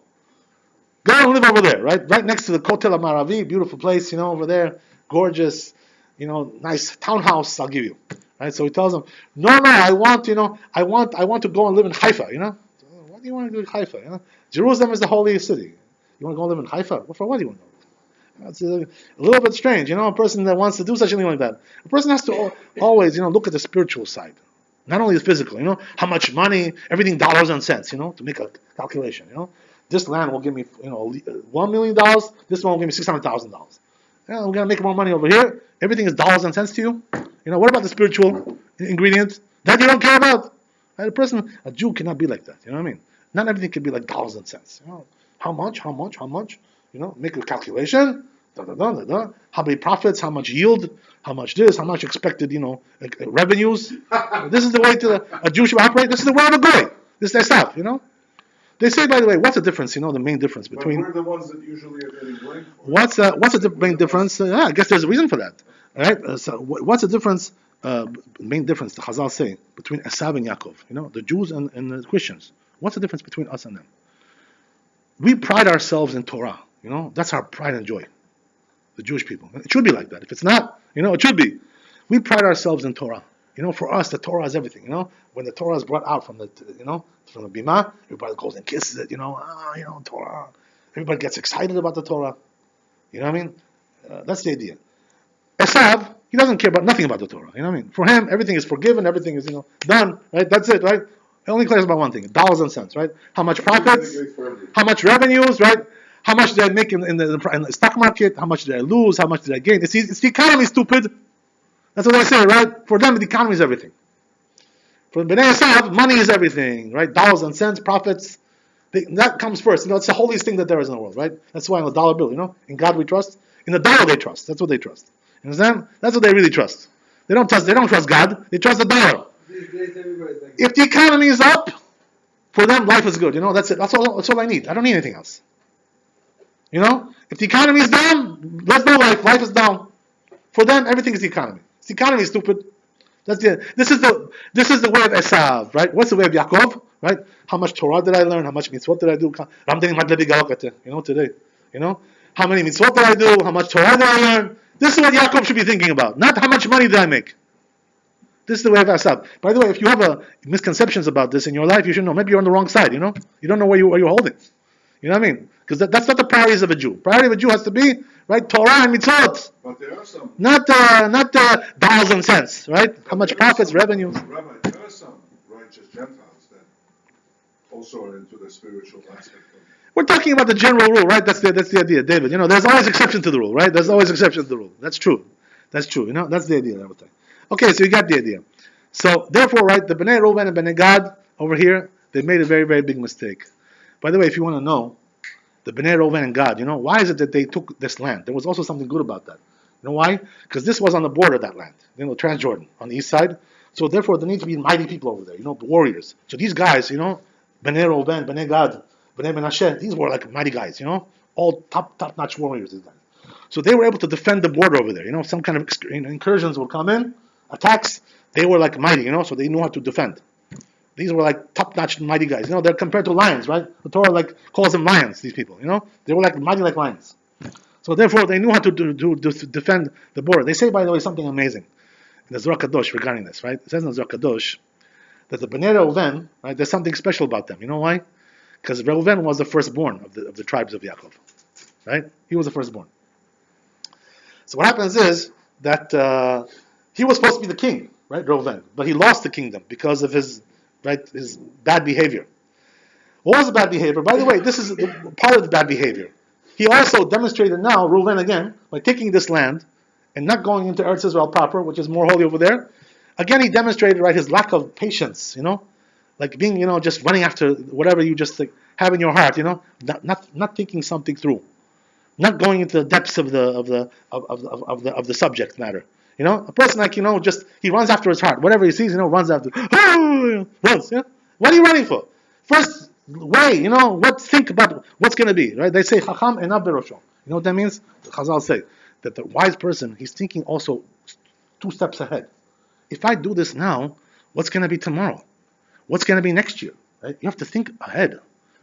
Go and live over there, right next to the Kotel HaMaravi, beautiful place, over there, gorgeous, nice townhouse. I'll give you. Right, so he tells them, no, I want to go and live in Haifa, So, what do you want to do in Haifa, Jerusalem is the holy city. You want to go and live in Haifa? Well, for what do you want to go? It's a little bit strange, a person that wants to do such a thing like that. A person has to always, look at the spiritual side, not only the physical, how much money, everything dollars and cents, to make a calculation, This land will give me, $1 million, this one will give me $600,000. We're going to make more money over here. Everything is dollars and cents to you. What about the spiritual ingredients? That you don't care about. Right? A Jew cannot be like that. You know what I mean? Not everything can be like dollars and cents. How much? Make a calculation. How many profits? How much yield? How much this? How much expected? Revenues. This is the way a Jew should operate. This is the way of a goy. This is their stuff. They say, by the way, what's the difference? The main difference between. But we're the ones that usually are getting blamed for it. What's the main difference? I guess there's a reason for that. All right. So what's the difference? Main difference the Chazal say between Esav and Yaakov. The Jews and the Christians. What's the difference between us and them? We pride ourselves in Torah. That's our pride and joy. The Jewish people. It should be like that. If it's not, it should be. We pride ourselves in Torah. For us, the Torah is everything. When the Torah is brought out from the Bima, everybody goes and kisses it. Torah. Everybody gets excited about the Torah. You know what I mean? That's the idea. Esav, he doesn't care about nothing about the Torah. You know what I mean? For him, everything is forgiven. Everything is done. Right? That's it. Right? He only cares about one thing: dollars and cents. Right? How much profits? How much revenues? Right? How much did I make in the stock market? How much did I lose? How much did I gain? It's the economy, stupid. That's what I say, right? For them, the economy is everything. For Bnei Esav, money is everything, right? Dollars and cents, profits. That comes first. It's the holiest thing that there is in the world, right? That's why in the dollar bill, in God we trust. In the dollar they trust. That's what they trust. You understand? That's what they really trust. They don't trust God. They trust the dollar. If the economy is up, for them life is good. That's it. That's all I need. I don't need anything else. If the economy is down, there's no life. Life is down. For them, everything is the economy. The economy is stupid. This is the way of Esav, right? What's the way of Yaakov, right? How much Torah did I learn? How much mitzvot did I do? Today. How many mitzvot did I do? How much Torah did I learn? This is what Yaakov should be thinking about, not how much money did I make. This is the way of Esav. By the way, if you have misconceptions about this in your life, you should know. Maybe you're on the wrong side. You don't know where you're holding. You know what I mean? Because that's not the priorities of a Jew. Priority of a Jew has to be right Torah and mitzvot. But there are some. Not dollars and cents, right? How much profits, revenues. Rabbi, there are some righteous Gentiles that also are into the spiritual aspect of it. We're talking about the general rule, right? That's the idea, David. There's always exception to the rule, right? There's always exception to the rule. That's true. That's the idea. I would think. Okay, so you got the idea. So therefore, right, the Bnei Reuven and Bnei Gad over here, they made a very, very big mistake. By the way, if you want to know, the Bnei Reuven and Gad, why is it that they took this land? There was also something good about that. You know why? Because this was on the border of that land, Transjordan, on the east side. So therefore, there need to be mighty people over there, warriors. So these guys, Bnei Reuven, Bnei Gad, Bnei Menashe, these were like mighty guys, all top-notch warriors, these guys. So they were able to defend the border over there. If some kind of incursions would come in, attacks, they were like mighty, so they knew how to defend. These were like top-notch mighty guys. They're compared to lions, right? The Torah calls them lions, these people, They were like mighty like lions. So therefore, they knew how to defend the border. They say, by the way, something amazing in the Zohar Kadosh regarding this, right? It says in the Zohar Kadosh that the Bnei Reuven, right, there's something special about them. You know why? Because Reuven was the firstborn of the tribes of Yaakov, right? He was the firstborn. So what happens is that he was supposed to be the king, right, Reuven, but he lost the kingdom because of his bad behavior. What was the bad behavior? By the way, this is part of the bad behavior. He also demonstrated now, Reuven again, by taking this land and not going into Eretz Israel proper, which is more holy over there. Again, he demonstrated, right, his lack of patience, like being, just running after whatever you just have in your heart, not thinking something through, not going into the depths of the subject matter. A person just he runs after his heart, whatever he sees, runs after. Runs. What are you running for? First, weigh, think about what's going to be, right? They say chacham enav berosho. You know what that means? The Chazal say that the wise person, he's thinking also 2 steps ahead. If I do this now, what's going to be tomorrow? What's going to be next year? Right? You have to think ahead.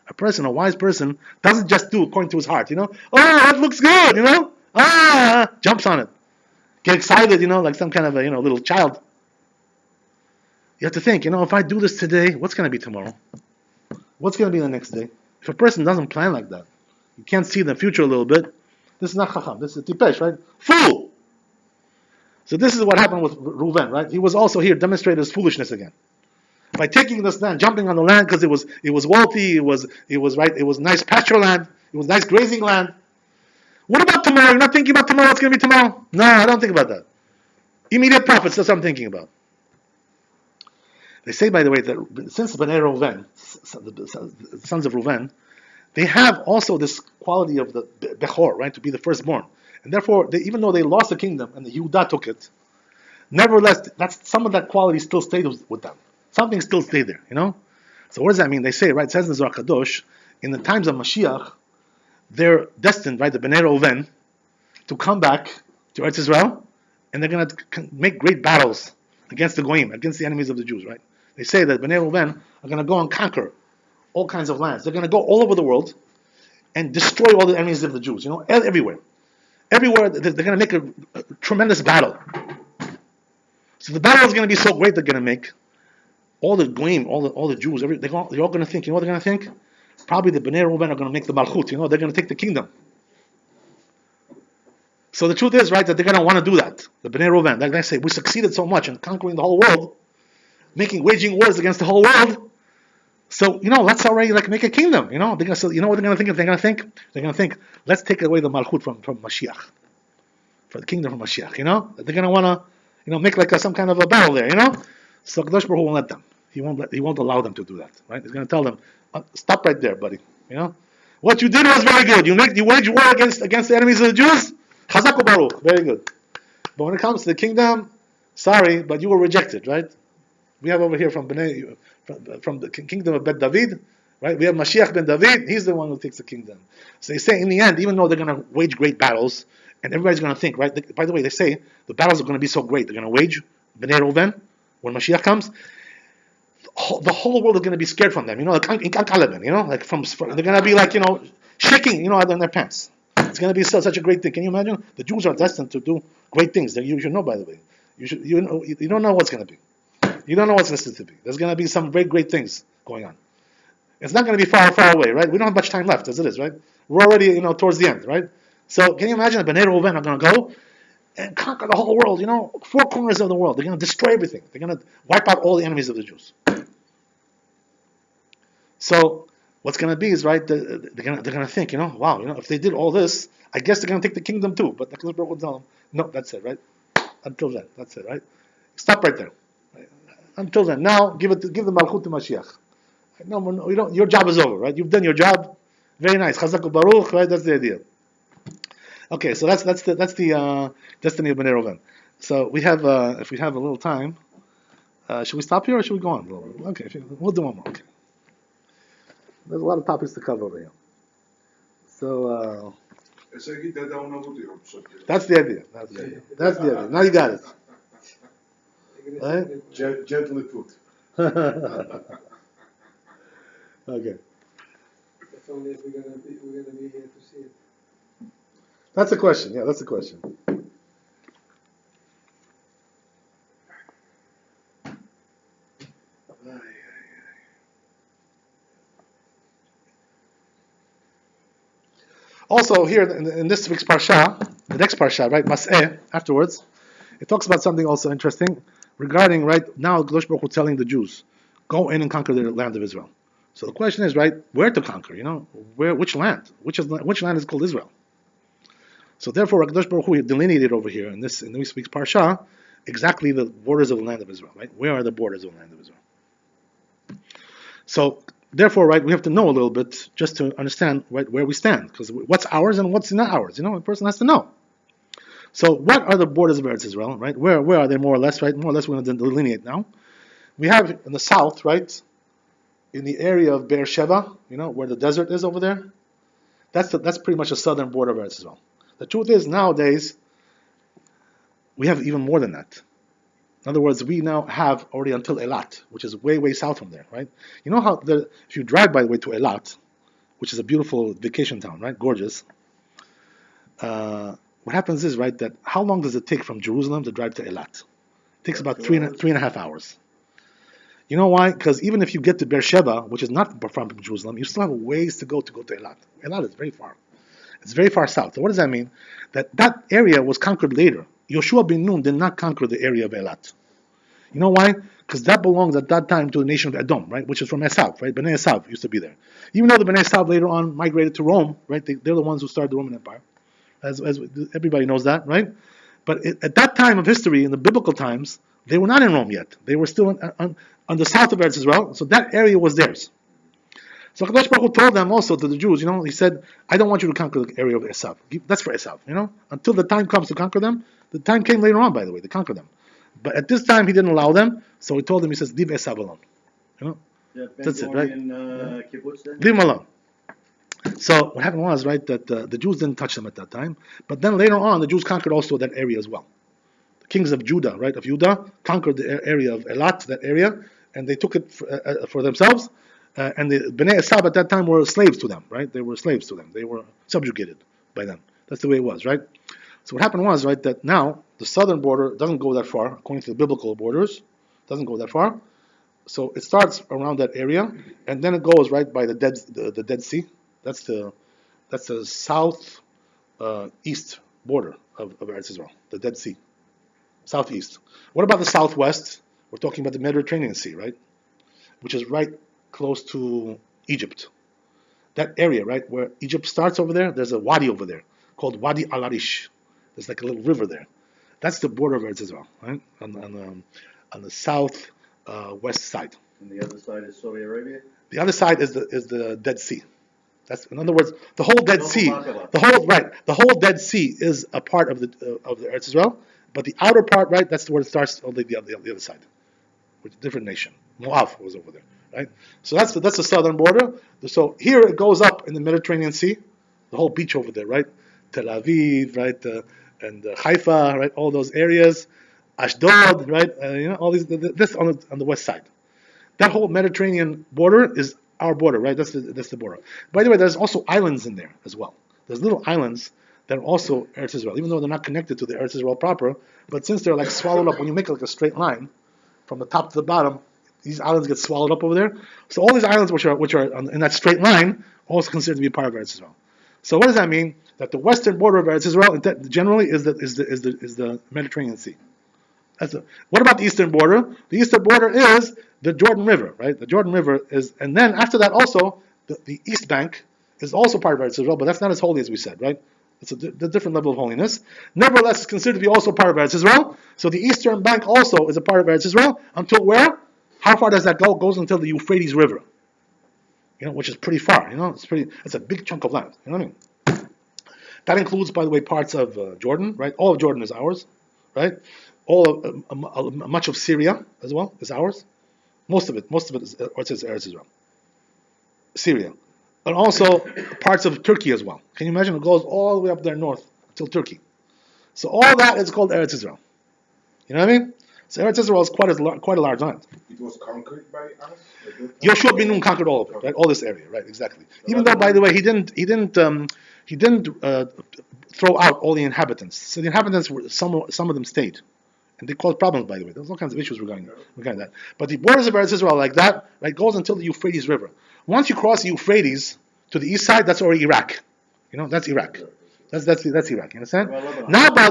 A wise person, doesn't just do according to his heart. Oh, that looks good. Jumps on it, get excited. Like some kind of a little child. You have to think. If I do this today, what's going to be tomorrow? What's going to be the next day? If a person doesn't plan like that, you can't see the future a little bit. This is not chacham. This is tipesh, right? Fool. So this is what happened with Reuven, right? He was also here demonstrated his foolishness again by taking this land, jumping on the land because it was wealthy, it was nice pasture land, it was nice grazing land. What about tomorrow? You're not thinking about tomorrow. What's going to be tomorrow? No, I don't think about that. Immediate profits. That's what I'm thinking about. They say, by the way, that since Bnei Reuven, the sons of Reuven, they have also this quality of the Bechor, right, to be the firstborn. And therefore, even though they lost the kingdom and the Yehuda took it, nevertheless, some of that quality still stayed with them. Something still stayed there, So what does that mean? They say, right, it says in the Zohar Kadosh, in the times of Mashiach, they're destined, right, the Bnei Reuven, to come back to Eretz Israel, and they're going to make great battles against the Goyim, against the enemies of the Jews, right? They say that Bnei Reuven are going to go and conquer all kinds of lands. They're going to go all over the world and destroy all the enemies of the Jews, everywhere. Everywhere, they're going to make a tremendous battle. So the battle is going to be so great, they're going to make all the Goyim, all the Jews, they're all going to think, what they're going to think? Probably the Bnei Reuven are going to make the Malchut, they're going to take the kingdom. So the truth is, right, that they're going to want to do that. The Bnei Reuven, they're going to say, we succeeded so much in conquering the whole world, waging wars against the whole world. So, let's already make a kingdom. They're going to say, what they're going to think? They're going to think, let's take away the Malchut from Mashiach, for the kingdom from Mashiach. They're going to want to, make some kind of a battle there. So Kadosh Baruch Hu won't let them. He won't allow them to do that. Right? He's going to tell them, stop right there, buddy. What you did was very good. You waged war against the enemies of the Jews. Chazak Baruch, very good. But when it comes to the kingdom, sorry, but you were rejected, right? We have over here from the kingdom of Bet David, right? We have Mashiach ben David. He's the one who takes the kingdom. So they say in the end, even though they're going to wage great battles, and everybody's going to think, right? By the way, they say the battles are going to be so great. They're going to wage Bnei Reuven when Mashiach comes. The whole world is going to be scared from them. They're going to be shaking, in their pants. It's going to be such a great thing. Can you imagine? The Jews are destined to do great things. You should know, by the way. You don't know what's going to be. You don't know what's destined to be. There's going to be some very great things going on. It's not going to be far, far away, right? We don't have much time left, as it is, right? We're already, towards the end, right? So can you imagine the Bnei Reuven are going to go and conquer the whole world, 4 corners of the world. They're going to destroy everything. They're going to wipe out all the enemies of the Jews. So what's going to be is, right, they're going to think, wow, if they did all this, I guess they're going to take the kingdom too. But the will tell them, no, that's it, right? Until then, that's it, right? Stop right there. Right? Until then, now give the Malchut to Mashiach. No, you don't. Your job is over, right? You've done your job. Very nice. Chazak Baruch, right? That's the idea. Okay, so that's the destiny of Bnei Reuven. So we have, if we have a little time, should we stop here or should we go on a little bit? Okay, we'll do one more. Okay. There's a lot of topics to cover over here. So that's the idea. That's the idea. Now you got it. Right? Gently put. Okay. If only if we're gonna be here to see it. That's a question. Yeah, that's a question. Also, here in this week's parsha, the next parsha, right, Maseh, afterwards, it talks about something also interesting regarding, right, now Kadosh Baruch Hu telling the Jews, go in and conquer the land of Israel. So the question is, right, where to conquer? Which land? Which land is called Israel? So therefore, Kadosh Baruch Hu delineated over here in this week's parsha exactly the borders of the land of Israel, right? Where are the borders of the land of Israel? So therefore, right, we have to know a little bit just to understand, right, where we stand, because what's ours and what's not ours. A person has to know. So what are the borders of Eretz Israel, right? Where are they more or less, right? More or less, we're going to delineate now. We have in the south, right, in the area of Beer Sheva, where the desert is over there. That's pretty much the southern border of Eretz Israel. The truth is, nowadays, we have even more than that. In other words, we now have already until Eilat, which is way, way south from there, right? You know how, if you drive, by the way, to Eilat, which is a beautiful vacation town, right? Gorgeous. What happens is, right, that how long does it take from Jerusalem to drive to Eilat? It takes about three and a half hours. You know why? Because even if you get to Beersheba, which is not far from Jerusalem, you still have a ways to go to Eilat. Eilat is very far. It's very far south. So what does that mean? That area was conquered later. Yoshua ben Nun did not conquer the area of Eilat. You know why? Because that belongs at that time to the nation of Edom, right? Which is from Esav, right? Bnei Esav used to be there. Even though the Bnei Esav later on migrated to Rome, right? They're the ones who started the Roman Empire. As everybody knows that, right? But at that time of history, in the biblical times, they were not in Rome yet. They were still on the south of Eretz Israel, so that area was theirs. So Kadosh Baruch Hu told them also, to the Jews, he said, I don't want you to conquer the area of Esav. That's for Esav, until the time comes to conquer them. The time came later on, by the way, to conquer them. But at this time, he didn't allow them, so he told them, he says, leave Esav alone. That's it, right? Leave him alone. So what happened was, right, that the Jews didn't touch them at that time, but then later on, the Jews conquered also that area as well. The kings of Judah, right, of Judah, conquered the area of Eilat, that area, and they took it for themselves. And the Bnei Esav at that time were slaves to them, right? They were slaves to them. They were subjugated by them. That's the way it was, right? So what happened was, right, that now the southern border doesn't go that far, according to the biblical borders, doesn't go that far. So it starts around that area, and then it goes right by the Dead Sea. That's the south east border of Eretz Israel, the Dead Sea, southeast. What about the southwest? We're talking about the Mediterranean Sea, right? Which is right close to Egypt. That area, right, where Egypt starts over there, there's a wadi over there called Wadi Al-Arish. There's like a little river there. That's the border of Eretz Israel, right? On the south west side. And the other side is Saudi Arabia? The other side is the Dead Sea. That's, in other words, the whole Dead Sea. The whole Dead Sea is a part of the Eretz Israel, but the outer part, right, that's where it starts on the other side, with a different nation. Moab was over there, right? So that's the southern border. So here it goes up in the Mediterranean Sea, the whole beach over there, right? Tel Aviv, right, and Haifa, right, all those areas, Ashdod, right, all these. This on the west side. That whole Mediterranean border is our border, right? That's the border. By the way, there's also islands in there as well. There's little islands that are also Eretz Israel, even though they're not connected to the Eretz Israel proper. But since they're like swallowed up, when you make like a straight line from the top to the bottom, these islands get swallowed up over there. So all these islands which are in that straight line are also considered to be part of Eretz Israel. So what does that mean? That the western border of Eretz Israel generally is the Mediterranean Sea. What about the eastern border? The eastern border is the Jordan River, right? The Jordan River is, and then after that also, the East Bank is also part of Eretz Israel, but that's not as holy as we said, right? It's a different level of holiness. Nevertheless, it's considered to be also part of Eretz Israel. So the Eastern Bank also is a part of Eretz Israel until where? How far does that go? It goes until the Euphrates River. Which is pretty far. It's a big chunk of land. You know what I mean? That includes, by the way, parts of Jordan, right? All of Jordan is ours, right? Much of Syria as well is ours. Most of it is Eretz Israel. Syria. And also parts of Turkey as well. Can you imagine? It goes all the way up there north until Turkey. So all that is called Eretz Israel. You know what I mean? So Eretz Israel is quite a large land. It was conquered by us? Yoshua ben Nun conquered all of it, right? All this area, right? Exactly. Even though, by the way, he didn't throw out all the inhabitants. So the inhabitants were some of them stayed, and they caused problems. By the way, there's all kinds of issues regarding that. But the borders of Eretz Israel, like that, right, goes until the Euphrates River. Once you cross the Euphrates to the east side, that's already Iraq. That's Iraq. That's Iraq. You understand? Now, by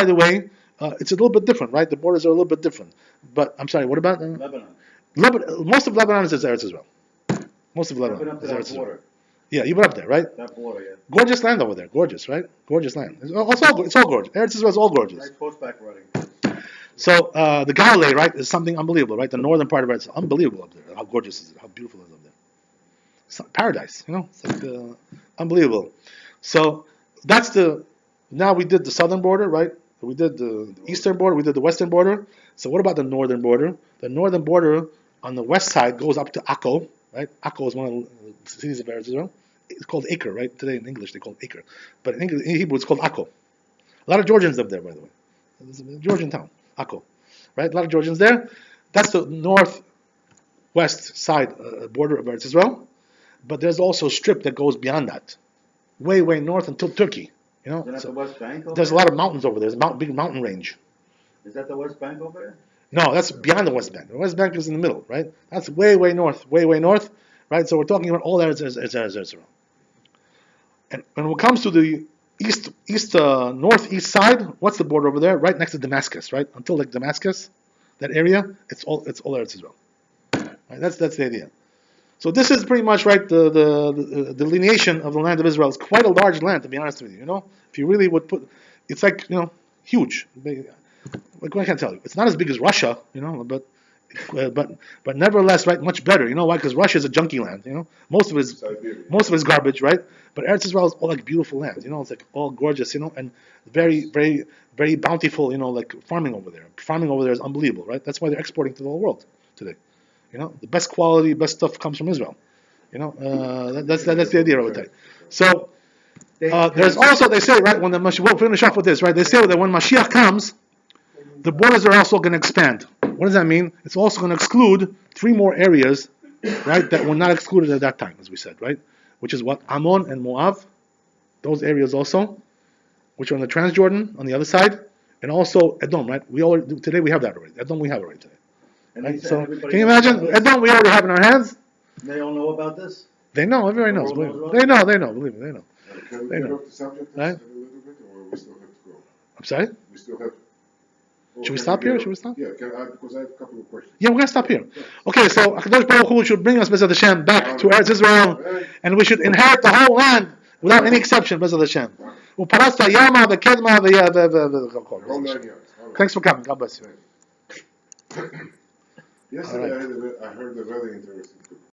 the way, it's a little bit different, right? The borders are a little bit different. But I'm sorry. What about Lebanon? Most of Lebanon is Eretz Israel. Most of Lebanon Up to is that Eretz Israel. border. Yeah, you've been up there, right? That border, yeah. Gorgeous land over there. Gorgeous, right? Gorgeous land. It's all gorgeous. Eretz Israel is all gorgeous. Nice horseback riding. So the Galilee, right, is something unbelievable, right? The northern part of Eretz Israel, unbelievable up there. How gorgeous is it? How beautiful is it up there? It's like paradise, It's like unbelievable. So that's now we did the southern border, right? We did the eastern border. We did the western border. So what about the northern border? The northern border on the west side goes up to Akko, right? Akko is one of the cities of Eretz Israel. It's called Acre, right? Today in English they call it Acre, but in Hebrew it's called Akko. A lot of Georgians live there, by the way. It's a Georgian town, Akko, right? A lot of Georgians there. That's the northwest side border of Eretz Israel. But there's also a strip that goes beyond that, way north until Turkey. Is that the West Bank over There's a there? lot of mountains over there. There's a big mountain range. Is that the West Bank over there? No, that's beyond the West Bank. The West Bank is in the middle, right? That's way north, right? So we're talking about all that is Israel. And when it comes to the northeast side, what's the border over there? Right next to Damascus, right? Until like Damascus, that area, it's all Eretz Israel. Right? That's the idea. So this is pretty much right. The delineation of the land of Israel is quite a large land, to be honest with you. If you really would put, it's like huge. Like I can't tell you, it's not as big as Russia, but nevertheless, right, much better. You know why? Because Russia is a junky land. Most of it is garbage, right? But Eretz Israel is all like beautiful land. It's like all gorgeous, and very, very, very bountiful. Like farming over there. Farming over there is unbelievable, right? That's why they're exporting to the whole world today. The best quality, best stuff comes from Israel. That's the idea of it. So there's also, they say, right, when the Mashiach, we'll finish off with this, right? They say that when Mashiach comes, the borders are also going to expand. What does that mean? It's also going to exclude 3 more areas, right, that were not excluded at that time, as we said, right? Which is what? Ammon and Moab, those areas also, which are on the Transjordan on the other side, and also Edom, right? Today we have that already. Edom we have already today. Right? So can you imagine? Edom we already have in our hands. They all know about this? They know. Everybody knows. They know. Believe me, they know. Can we They get know. off the subject Right? a little bit, or we still have to go? I'm sorry? We still have. Should we stop here? Should we stop? Yeah, because I have a couple of questions. Yeah, we're going to stop here. Okay, so HaKadosh Baruch Hu should bring us, B'ezrat Hashem, back to Eretz Israel, and we should inherit the whole land without any exception, B'ezrat Hashem. U'parasta yama v'kedma Whole 9 yards. All right. Thanks for coming. God bless you. Yesterday I heard a very interesting